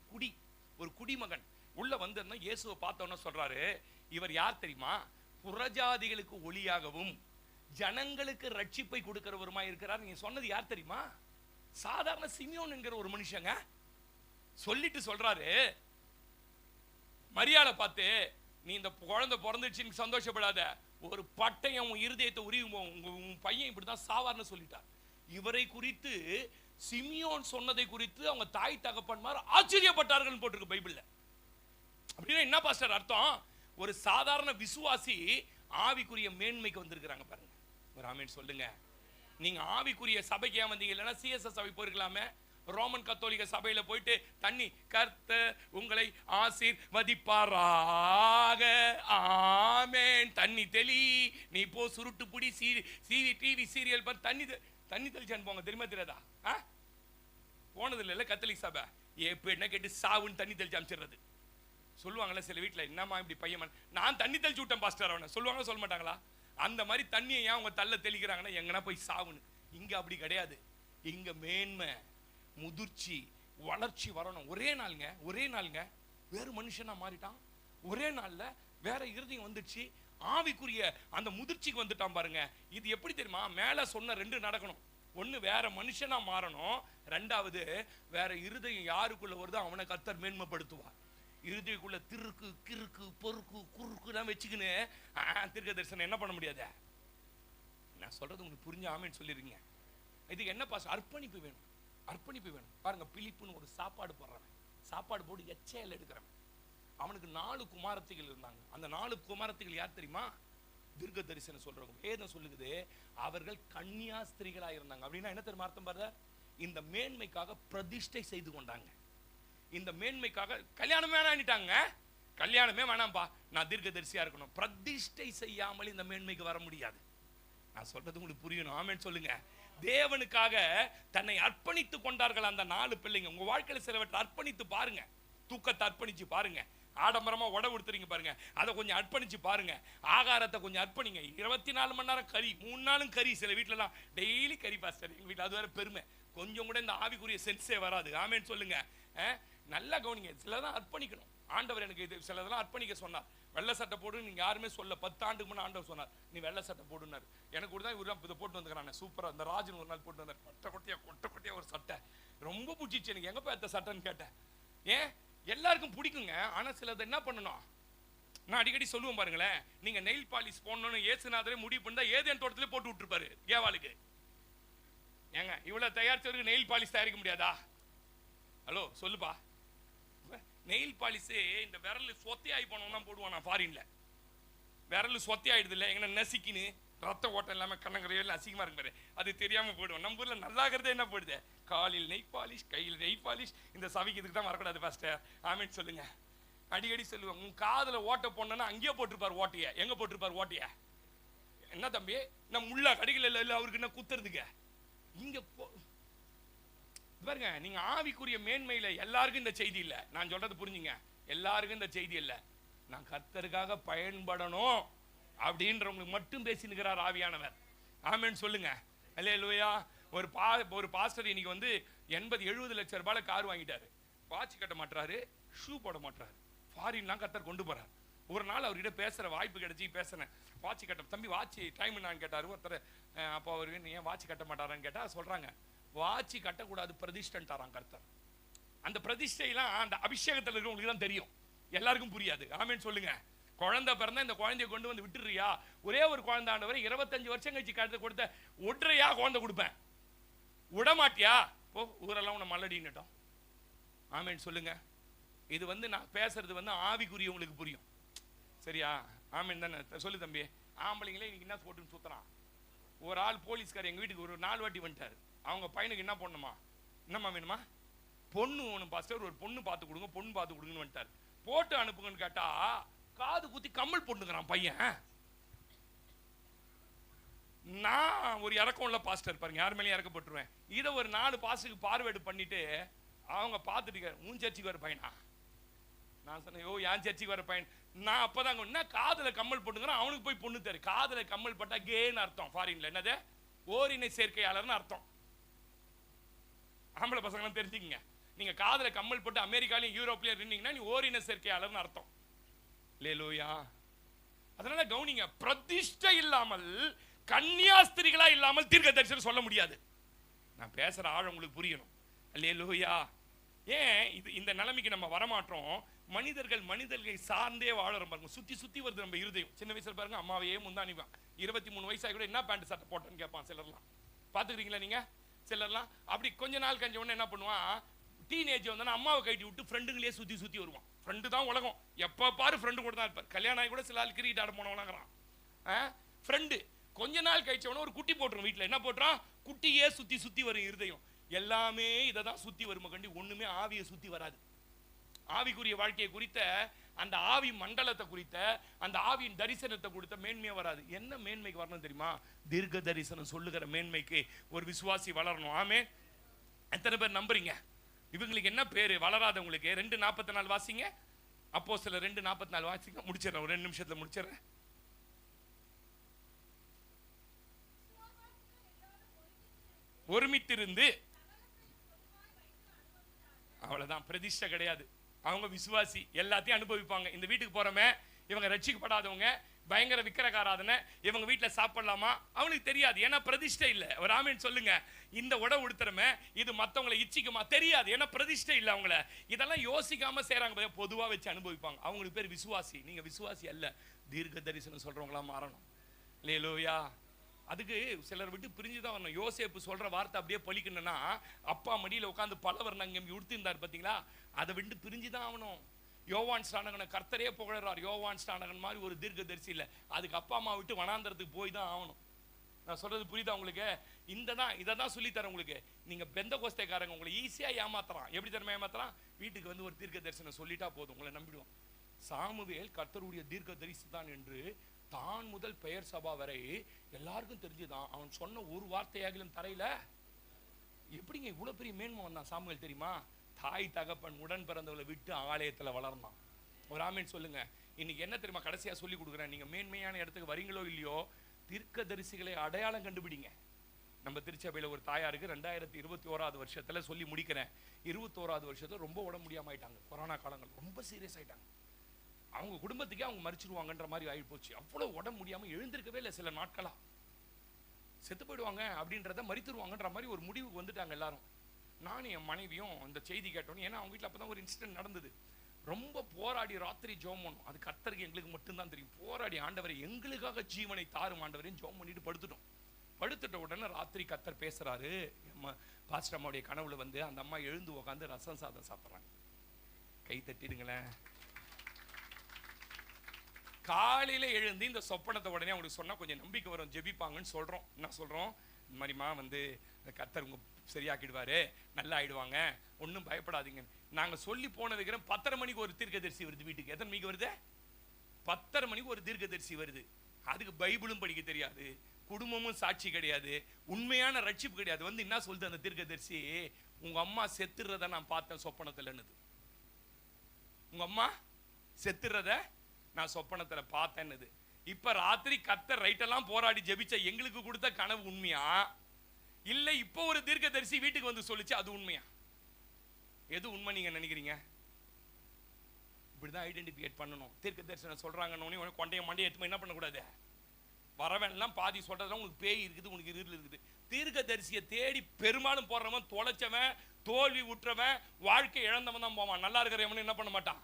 ஒரு குடிமகன் உள்ள வந்து இயேசுவை பார்த்தோன்னு சொல்றாரு, இவர் யார் தெரியுமா? புறஜாதிகளுக்கு ஒளியாகவும் ஜனங்களுக்கு ரட்சிப்பை கொடுக்கிறவருமா இருக்கிறார். நீங்க சொன்னது யார் தெரியுமா? சாதாரண சிமியோன் என்கிற ஒரு மனுஷங்க. சொல்லிட்டு சொல்றாரு, மரியாதை பார்த்து, நீ இந்த குழந்தை பிறந்துச்சுன்னு சந்தோஷப்படாத, ஒரு பட்டயம் உன் இருதயத்தை உரியும், உன் பையன் இப்படிதான் சாவார்னு சொல்லிட்டார். இவரை குறித்து சிமியோன் சொன்னதை குறித்து அவங்க தாய் தகப்பன்மார் ஆச்சரியப்பட்டார்கள் போட்டிருக்கு பைபிள்ல. அப்படின்னா என்ன பாஸ்டர் அர்த்தம்? ஒரு சாதாரண விசுவாசி ஆவிக்குரிய மேன்மைக்கு வந்திருக்கிறாங்க பாருங்க. ஒரு ஆமென் சொல்லுங்க. நீங்க ஆவிக்குரிய சபைக்கு ஏன் வந்தீங்க? இல்லைன்னா சிஎஸ்எஸ் சபை போயிருக்கலாமே. ரோமன் கத்தோலிக்க சபையில போயிட்டு தண்ணி கர்த்தர் உங்களை ஆசீர்வதிப்பாராக ஆமென், தண்ணி தெளி, நீ போ சுருட்டு புடி, டிவி சீரியல் பார்த்து தண்ணி தெளிச்சான்னு போங்க. தெரியுமா தெரியாதா? போனது இல்ல கத்தோலிக் சபை. எப்ப என்ன கேட்டு சாவுன்னு தண்ணி தெளிச்சு அமைச்சிடுறது. சொல்லுவாங்களா சில வீட்டில், என்னம்மா இப்படி பையன், நான் தண்ணி தெளிச்சு விட்டேன் பாஸ்டர் அவனை சொல்லுவாங்களா சொல்ல மாட்டாங்களா? அந்த மாதிரி தண்ணியை ஏன் அவங்க தள்ள தெளிக்கிறாங்கன்னா எங்கன்னா போய் சாவுன்னு. இங்க அப்படி கிடையாது. இங்க மேன்மை, முதிர்ச்சி, வளர்ச்சி வரணும். ஒரே நாளுங்க வேறு மனுஷனா மாறிட்டான். ஒரே நாள்ல வேற இருதயம் வந்துச்சு. ஆவிக்குரிய அந்த முதிர்ச்சிக்கு வந்துட்டான் பாருங்க. இது எப்படி தெரியுமா? மேல சொன்ன 2 நடக்கணும். ஒண்ணு வேற மனுஷனா மாறணும், 2வது வேற இருதயம் யாருக்குள்ள வருதோ அவனை கர்த்தர் மேன்மைப்படுத்துவார். இருதயக்குள்ள திருக்கு கிறுக்கு பொறுக்கு குறுக்கு எல்லாம் வச்சுக்கின்னு தீர்க்க தரிசனம் என்ன பண்ண முடியாது. நான் சொல்றது உங்களுக்கு புரிஞ்ச ஆமேன்னு சொல்லிருங்க. இதுக்கு என்ன பாஸ்? அர்ப்பணிப்பு வேணும். பாருங்க, பிலிப்புன்னு ஒரு சாப்பாடு போடுறவன், சாப்பாடு போட்டு எச்சையில் எடுக்கிறவன், அவனுக்கு 4 குமாரத்திகள் இருந்தாங்க. அந்த 4 குமாரத்திகள் யார் தெரியுமா? தீர்க்க தரிசனம் சொல்றவங்க. வேதம் சொல்லுது அவர்கள் கன்னியாஸ்திரிகளா இருந்தாங்க. அப்படின்னா என்ன தெரியுமா அர்த்தம்? பாருங்க, இந்த மேன்மைக்காக பிரதிஷ்டை செய்து கொண்டாங்க. இந்த மேன்மைக்காக கல்யாணமே வேணான்னுட்டாங்க. கல்யாணமே வேணாம்பா, நான் தீர்க்க தரிசியா இருக்கணும். பிரதிஷ்டை செய்யாமல் இந்த மேன்மைக்கு வர முடியாது. நான் சொல்றது உங்களுக்கு புரியணும். ஆமென் சொல்லுங்க. தேவனுக்காக தன்னை அர்ப்பணித்து கொண்டார்கள் அந்த 4 பிள்ளைங்க. உங்க வாழ்க்கையில சிலவற்றை அர்ப்பணித்து பாருங்க. தூக்கத்தை அர்ப்பணிச்சு பாருங்க. ஆடம்பரமா உடை கொடுத்துறீங்க பாருங்க, அதை கொஞ்சம் அர்ப்பணிச்சு பாருங்க. ஆகாரத்தை கொஞ்சம் அர்ப்பணிங்க. 24 மணி நேரம் கறி, 3 நாளும் கறி. சில வீட்டுலலாம் டெய்லி கறி பாஸ்டர். எங்க வீட்டில் அது வேற பெருமை. கொஞ்சம் கூட இந்த ஆவிக்குரிய சென்ஸே வராது. ஆமென் சொல்லுங்க. நல்லா கவனிங்க. சிலதான் அர்ப்பணிக்கணும். ஆண்டவர் எனக்கு இது சிலதெல்லாம் அர்ப்பணிக்க சொன்னார். வெள்ளை சட்டை போடு நீங்க யாருமே சொல்ல. 10 ஆண்டுக்கு முன்னாடி ஆண்டவர் சொன்னார், நீ வெள்ளை சட்டை போடுனார். எனக்கு கூட தான் இவர் இதை போட்டு வந்துக்கிறாங்க. சூப்பரா இந்த ராஜன் ஒரு நாள் போட்டு வந்தார். கொட்டை கொட்டையா ஒரு சட்டை ரொம்ப பிடிச்சிச்சு எனக்கு. எங்க போய் அந்த சட்டைன்னு கேட்டேன். ஏன் எல்லாருக்கும் பிடிக்குங்க. ஆனா சிலது என்ன பண்ணணும், நான் அடிக்கடி சொல்லுவேன் பாருங்களேன், நீங்க நெயில் பாலிஷ் போடணும்னு ஏசுநாதரே முடிவு பண்ணா ஏதேன் தோட்டத்திலே போட்டு விட்டுருப்பாரு ஏவாளுக்கு. ஏங்க இவ்வளவு தயாரிச்சவருக்கு நெயில் பாலிஷ் தயாரிக்க முடியாதா? ஹலோ சொல்லுப்பா. நெயில் பாலிஷ் இந்த விரல் சொத்தையாகி போனோம்னா போடுவான் ஃபாரின்ல. விரல் சொத்தையாயிடுது இல்லை, எங்கன்னா நசிக்கின்னு ரத்த ஓட்டம் இல்லாமல் கண்ணங்கரையில் அசிங்கமா இருக்கு பாரு, அது தெரியாம போயிடுவோம். நம்ம ஊர்ல நல்லாகிறதே என்ன போயிடுது, காலில் நெய் பாலிஷ் கையில் நெய் பாலிஷ். இந்த சவிக்கிறதுக்கு தான் வரக்கூடாது பாஸ்டர். ஆமீன் சொல்லுங்க. அடிக்கடி சொல்லுவாங்க, உன் காதுல ஓட்ட போடணும்னா அங்கேயே போட்டிருப்பார் ஓட்டைய. எங்க போட்டிருப்பார் ஓட்டைய? என்ன தம்பி, நம்ம முள்ளா கடிகள் இல்லை அவருக்கு என்ன குத்துறதுக்கு இங்க பாருங்க. நீங்க ஆவிக்குரிய மேன்மையில எல்லாருக்கும் இந்த செய்தி இல்லை. நான் சொல்றது புரிஞ்சுங்க, எல்லாருக்கும் இந்த செய்தி இல்லை. நான் கர்த்தருக்காக பயன்படணும் அப்படின்றவங்களுக்கு மட்டும் பேசினுக்கிறார் ஆவியானவர். ஆமென் சொல்லுங்க. அல்லேலூயா. ஒரு பாஸ்டர் இன்னைக்கு வந்து 80-70 லட்சம் ரூபாய்ல கார் வாங்கிட்டாரு. வாட்ச் கட்ட மாட்டாரு, ஷூ போட மாட்டாரு. ஃபாரின்லாம் கர்த்தர் கொண்டு போறார். ஒரு நாள் அவர்கிட்ட பேசுற வாய்ப்பு கிடைச்சி பேசினேன். வாட்ச் கட்ட தம்பி, வாட்ச் டைம் நான் கேட்டாரு ஒருத்தர். அப்போ அவருக்கு ஏன் வாட்ச் கட்ட மாட்டாரான்னு கேட்டா சொல்றாங்க, வாட்சி கட்டக்கூடாது பிரதிஷ்டன்ட்டாராம் கர்த்தர். அந்த பிரதிஷ்டையெல்லாம் அந்த அபிஷேகத்தில் இருக்கிறவங்களுக்கு தான் தெரியும், எல்லாருக்கும் புரியாது. ஆமேன்னு சொல்லுங்க. குழந்தை பிறந்தா இந்த குழந்தைய கொண்டு வந்து விட்டுறியா? ஒரே ஒரு குழந்தை ஆண்டவரை 25 வருஷம் கழிச்சு கழுத்து கொடுத்த ஒற்றையா குழந்தை கொடுப்பேன், விடமாட்டியா போ, ஊரெல்லாம் உன்னை மல்லடின்னுட்டோம். ஆமேன்னு சொல்லுங்க. இது வந்து நான் பேசுறது வந்து ஆவிக்குரிய உங்களுக்கு புரியும், சரியா? ஆமேன் தானே? சொல்லு தம்பி. ஆம்பளைங்களே இன்னைக்கு என்ன போட்டுன்னு சுத்துறான். ஒரு ஆள் போலீஸ்கார் எங்க வீட்டுக்கு ஒரு 4 வாட்டி வந்துட்டாரு. அவங்க பையனுக்கு என்ன பண்ணுமா, என்னம்மா வேணுமா, பொண்ணு ஒன்று பாஸ்டர், ஒரு பொண்ணு பார்த்து கொடுங்க, பொண்ணு பார்த்து கொடுங்கன்னு வந்துட்டார். போட்டு அனுப்புங்கன்னு கேட்டா காது குத்தி கம்மல் போட்டுக்கிறான் பையன். நான் ஒரு இறக்கம் உள்ள பாஸ்டர் பாருங்க, யார் மேலேயும் இறக்கப்பட்டுருவேன். இதை ஒரு 4 பாஸ்டருக்கு பார்வேடு பண்ணிட்டு அவங்க பார்த்துட்டு, உன் சர்ச்சைக்கு வர பையனா? நான் சொன்னேன், ஓ என் சர்ச்சைக்கு வர பையன். நான் அப்பதான் என்ன காதுல கம்மல் போட்டுக்கிறேன், அவனுக்கு போய் பொண்ணு தரு. காதுல கம்மல் பட்டா கேன்னு அர்த்தம் ஃபாரின்ல, என்னது ஓரினை சேர்க்கையாளர்னு அர்த்தம். ஆம்பளை பசங்களாம் தெரிஞ்சுக்கங்க, நீங்க காதுல கம்மல் போட்டு அமெரிக்காலையும் யூரோப்லயும் இருந்தீங்கன்னா நீ ஓரின சேர்க்கையாளர்னு அர்த்தம். அல்லேலூயா. அதனால கவுனிங்க, பிரதிஷ்டை இல்லாமல் கன்னியாஸ்திரிகளா இல்லாமல் தீர்க்க தரிசனம் சொல்ல முடியாது. நான் பேசுற ஆழம் உங்களுக்கு புரியணும். அல்லேலூயா. ஏன் இந்த நிலைமைக்கு நம்ம வரமாட்டோம்? மனிதர்கள் சார்ந்தே வாழறோம் பாருங்க. சுத்தி வருது நம்ம இருதயம். சின்ன வயசுல பாருங்க, அம்மாவையே முந்தானிப்பான். 23 வயசாகி கூட என்ன பேண்ட் சட்டை போட்டேன்னு கேட்பான் சிலர்லாம். பாத்துக்கிறீங்களா நீங்க? சிலர்லாம் அப்படி கொஞ்ச நாள் கழிஞ்ச உடனே என்ன பண்ணுவான், டீனேஜ் வந்தா அம்மாவை கட்டி விட்டு ஃப்ரெண்டுங்களே சுத்தி வருவான். ஃப்ரெண்டு தான் உலகம், எப்ப பாரு ஃப்ரெண்டு கூட தான் இருப்பார். கல்யாணம் ஆகி கூட சில ஆள் கிரிக்கெட் ஆட போனவனாங்கிறான். ஃப்ரெண்டு கொஞ்ச நாள் கழிச்சவன ஒரு குட்டி போட்டுரும் வீட்டில். என்ன போட்டுறான்? குட்டியே சுத்தி வரும் இருதயம். எல்லாமே இதை தான் சுத்தி வருமா கண்டி, ஒண்ணுமே ஆவியை சுத்தி வராது. ஆவிக்குரிய வாழ்க்கையை குறித்த அந்த ஆவி மண்டலத்தை குறித்த அந்த ஆவியின் தரிசனத்தை கொடுத்த மேன்மையா வராது. என்ன மேன்மைக்கு வரணும் தெரியுமா? தீர்க்க தரிசனம் சொல்லுகிற மேன்மைக்கு ஒரு விசுவாசி வளரணும். ஆமே. எத்தனை பேர் நம்புறீங்க? இவங்களுக்கு என்ன பேரு வளராதவங்களுக்கு? 2:44 வாசிங்க. அப்போஸ்தலர் 2:44 வாசிங்க. முடிச்சிடறேன், ஒரு 2 நிமிஷத்துல முடிச்சிடறேன். ஒருமித்திருந்து, அவ்வளவுதான். பிரதிஷ்டை கிடையாது. அவங்க விசுவாசி, எல்லாத்தையும் அனுபவிப்பாங்க. இந்த வீட்டுக்கு போறமே இவங்க ரட்சிக்கப்படாதவங்க, பயங்கர விக்கிரகாராதனை, இவங்க வீட்டில் சாப்பிடலாமா அவனுக்கு தெரியாது, ஏன்னா பிரதிஷ்டை இல்லை. ஒரு ஆமீன் சொல்லுங்க. இந்த உடை உடுத்துறமே இது மற்றவங்களை இச்சிக்குமா தெரியாது, ஏன்னா பிரதிஷ்டை இல்லை. அவங்கள இதெல்லாம் யோசிக்காம செய்யறாங்க, பொதுவாக வச்சு அனுபவிப்பாங்க. அவங்களுக்கு பேர் விசுவாசி. நீங்க விசுவாசி அல்ல, தீர்க்க தரிசனம் சொல்றவங்களா மாறணும். அல்லேலூயா. அதுக்கு சிலர் விட்டு பிரிஞ்சுதான் வரணும். யோசேப்பு சொல்ற வார்த்தை அப்படியே பலிக்கணும்னா, அப்பா மடியில் உட்காந்து பலவர் நாங்கள் உடுத்திருந்தார் பார்த்தீங்களா, அதை விட்டு பிரிஞ்சுதான் ஆகணும். யோவான் ஸ்நானகனை கர்த்தரே புகழறார். யோவான் ஸ்நானகன் மாதிரி ஒரு தீர்க்க தரிசி இல்லை. அதுக்கு அப்பா அம்மா விட்டு வனாந்தரத்துக்கு போய் தான் ஆகணும். நான் சொல்றது புரியுதா உங்களுக்கு? இதை தான் சொல்லித்தரேன் உங்களுக்கு. நீங்க பெந்தகோஸ்தேக்காரங்க உங்களை ஈஸியா ஏமாத்துறான். எப்படி தெரியுமா ஏமாத்துறான்? வீட்டுக்கு வந்து ஒரு தீர்க்க தரிசனம் சொல்லிட்டா போதும், உங்களை நம்பிடுவான். சாமுவேல் கர்த்தருடைய தீர்க்க தரிசி தான் என்று தான் முதல் பெயர் சபா வரை எல்லாருக்கும் தெரிஞ்சுதான். அவன் சொன்ன ஒரு வார்த்தையாகிலும் தரையில. எப்படிங்க இவ்வளவு பெரிய மேன்மை வந்தான் சாமுவேல் தெரியுமா? தாய் தகப்பன் உடன் பிறந்தவளை விட்டு ஆலயத்துல வளர்ந்தான். ஒரு ஆமீன் சொல்லுங்க. இன்னைக்கு என்ன தெரியுமா கடைசியா சொல்லி கொடுக்குறேன், நீங்க மேன்மையான இடத்துக்கு வரீங்களோ இல்லையோ, தீர்க்கதரிசிகளை அடையாளம் கண்டுபிடிங்க. நம்ம திருச்சபையில ஒரு தாயாருக்கு 2021 வருஷத்துல சொல்லி முடிக்கிறேன். 21 வருஷத்துல ரொம்ப உடம்பு முடியாம ஆயிட்டாங்க. கொரோனா காலங்கள் ரொம்ப சீரியஸ் ஆயிட்டாங்க. அவங்க குடும்பத்துக்கே அவங்க மறிச்சிருவாங்கன்ற மாதிரி ஆகி போச்சு. அவ்வளவு உடம்பு முடியாம எழுந்திருக்கவே இல்லை. சில நாட்களா செத்து போயிடுவாங்க அப்படின்றத, மறித்துருவாங்கன்ற மாதிரி ஒரு முடிவுக்கு வந்துட்டாங்க எல்லாரும். நானும் என் மனைவியும் இந்த செய்தி கேட்டோம். ஏன்னா அவங்க வீட்டில் அப்பதான் ஒரு இன்சிடென்ட் நடந்தது. ரொம்ப போராடி ராத்திரி ஜெபம் பண்ணோம். அது கர்த்தருக்கு எங்களுக்கு மட்டும்தான் தெரியும். போராடி ஆண்டவரை எங்களுக்காக ஜீவனை தாரும் ஆண்டவரையும் ஜெபம் பண்ணிட்டு படுத்துட்டோம். படுத்துட்ட உடனே ராத்திரி கர்த்தர் பேசுறாரு. பாஸ்டர் அம்மாவுடைய கனவுல வந்து அந்த அம்மா எழுந்து உட்காந்து ரசம் சாதம் சாப்பிட்றாங்க. கை தட்டிடுங்களேன். காலையில எழுந்து இந்த சொப்பனத்தை உடனே அவங்களுக்கு சொன்னா கொஞ்சம் நம்பிக்கை வரும், ஜெபிப்பாங்கன்னு சொல்றோம். என்ன சொல்றோம்? இந்த மாதிரிமா வந்து கர்த்தர் உங்க சரியாக்கிடுவாரு, நல்லா ஆயிடுவாங்க, ஒன்றும் பயப்படாதீங்க. நாங்க சொல்லி போனதுக்கு 10:30 மணிக்கு ஒரு தீர்க்கதரிசி வருது வீட்டுக்கு. எத்தனை மணிக்கு வருது? 10:30 மணிக்கு ஒரு தீர்க்கதரிசி வருது. அதுக்கு பைபிளும் படிக்க தெரியாது, குடும்பமும் சாட்சி கிடையாது, உண்மையான ரட்சிப்பு கிடையாது. வந்து என்ன சொல்லுது அந்த தீர்க்கதரிசி? உங்க அம்மா செத்துறத நான் பார்த்தேன் சொப்பனத்துலன்னு. உங்க அம்மா செத்துறத நான் சொப்பனத்துல பார்த்தேன்னு. இப்ப ராத்திரி கர்த்தர் ரைட்டெல்லாம் போராடி ஜெபிச்ச எங்களுக்கு கொடுத்த கனவு உண்மையா இல்ல இப்போ ஒரு தீர்க்கதரிசி வீட்டுக்கு வந்து சொல்லிச்சு அது உண்மையா? எது உண்மை நீங்க நினைக்கிறீங்க? இப்படிதான் ஐடென்டிஃபிகேட் பண்ணணும். தீர்க்கதரிசனம் சொல்றாங்கன்னு கொண்டைய மண்டையை எடுத்து என்ன பண்ணக்கூடாது? வரவெல்லாம் பாதி சொல்றதுலாம் உங்களுக்கு பேய் இருக்குது, உனக்கு இருள் இருக்குது. தீர்க்கதரிசியை தேடி பெரும்பாலும் போடுறவன் தொலைச்சவன், தோல்வி உற்றவன், வாழ்க்கை இழந்தவன் தான் போவான். நல்லா இருக்கிறவன் என்ன பண்ண மாட்டான்.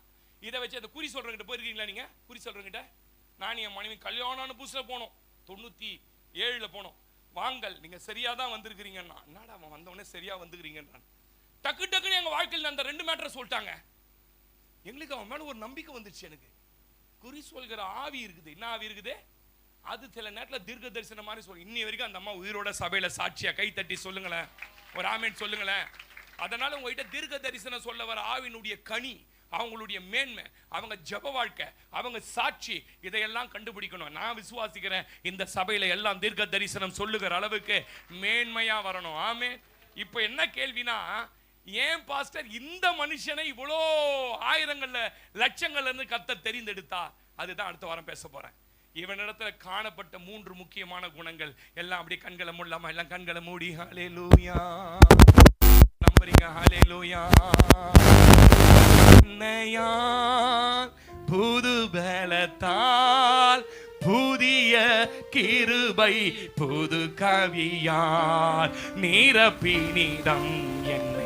இதை வச்சு அந்த குறி சொல்றவங்கிட்ட போயிருக்கீங்களா? நீங்க குறி சொல்றவங்கிட்ட நான் என் மனைவி கல்யாணம் புதுசுல போனோம், 97ல போனோம். வாங்கல் நீங்க சரியா தான் வந்திருக்கிறீங்கன்னா, என்னடா அவன் வந்தவொடனே சரியா வந்துக்கிறீங்கன்றான். டக்கு டக்குன்னு எங்க வாழ்க்கையில் அந்த 2 மேட்டரை சொல்லிட்டாங்க. எங்களுக்கு அவன் மேல ஒரு நம்பிக்கை வந்துருச்சு. எனக்கு குறி சொல்கிற ஆவி இருக்குது. என்ன ஆவி இருக்குது? அது சில நேரத்தில் தீர்க்க தரிசனம் மாதிரி சொல்லு. இன்னி வரைக்கும் அந்த அம்மா உயிரோட சபையில சாட்சியா. கை தட்டி சொல்லுங்களேன், ஒரு ஆமேன் சொல்லுங்களேன். அதனால உங்ககிட்ட தீர்க்க தரிசனம் சொல்ல வர ஆவினுடைய கனி, அவங்களுடைய மேன்மை, அவங்க ஜப வாழ்க்கை, அவங்க சாட்சி, இதையெல்லாம் கண்டுபிடிக்கணும். நான் விசுவாசிக்கிறேன் இந்த சபையில எல்லாம் தீர்க்க தரிசனம் சொல்லுகிற அளவுக்கு மேன்மையா வரணும். ஆமென். இப்போ என்ன கேள்வினா, ஏன் பாஸ்டர் இந்த மனுஷனை இவ்வளோ ஆயிரங்கள்ல லட்சங்கள்ல இருந்து கர்த்தர் தெரிந்தெடுத்தா? அதுதான் அடுத்த வாரம் பேச போறேன். இவனிடத்துல காணப்பட்ட 3 முக்கியமான குணங்கள். எல்லாம் அப்படியே கண்களை மூடலாமா? எல்லாம் கண்களை மூடி ஹல்லேலூயா நம்புறீங்க? ஹல்லேலூயா. புது பலத்தால் புதிய கிருபை புது கவியால் நிரப்பினிடம் என்னை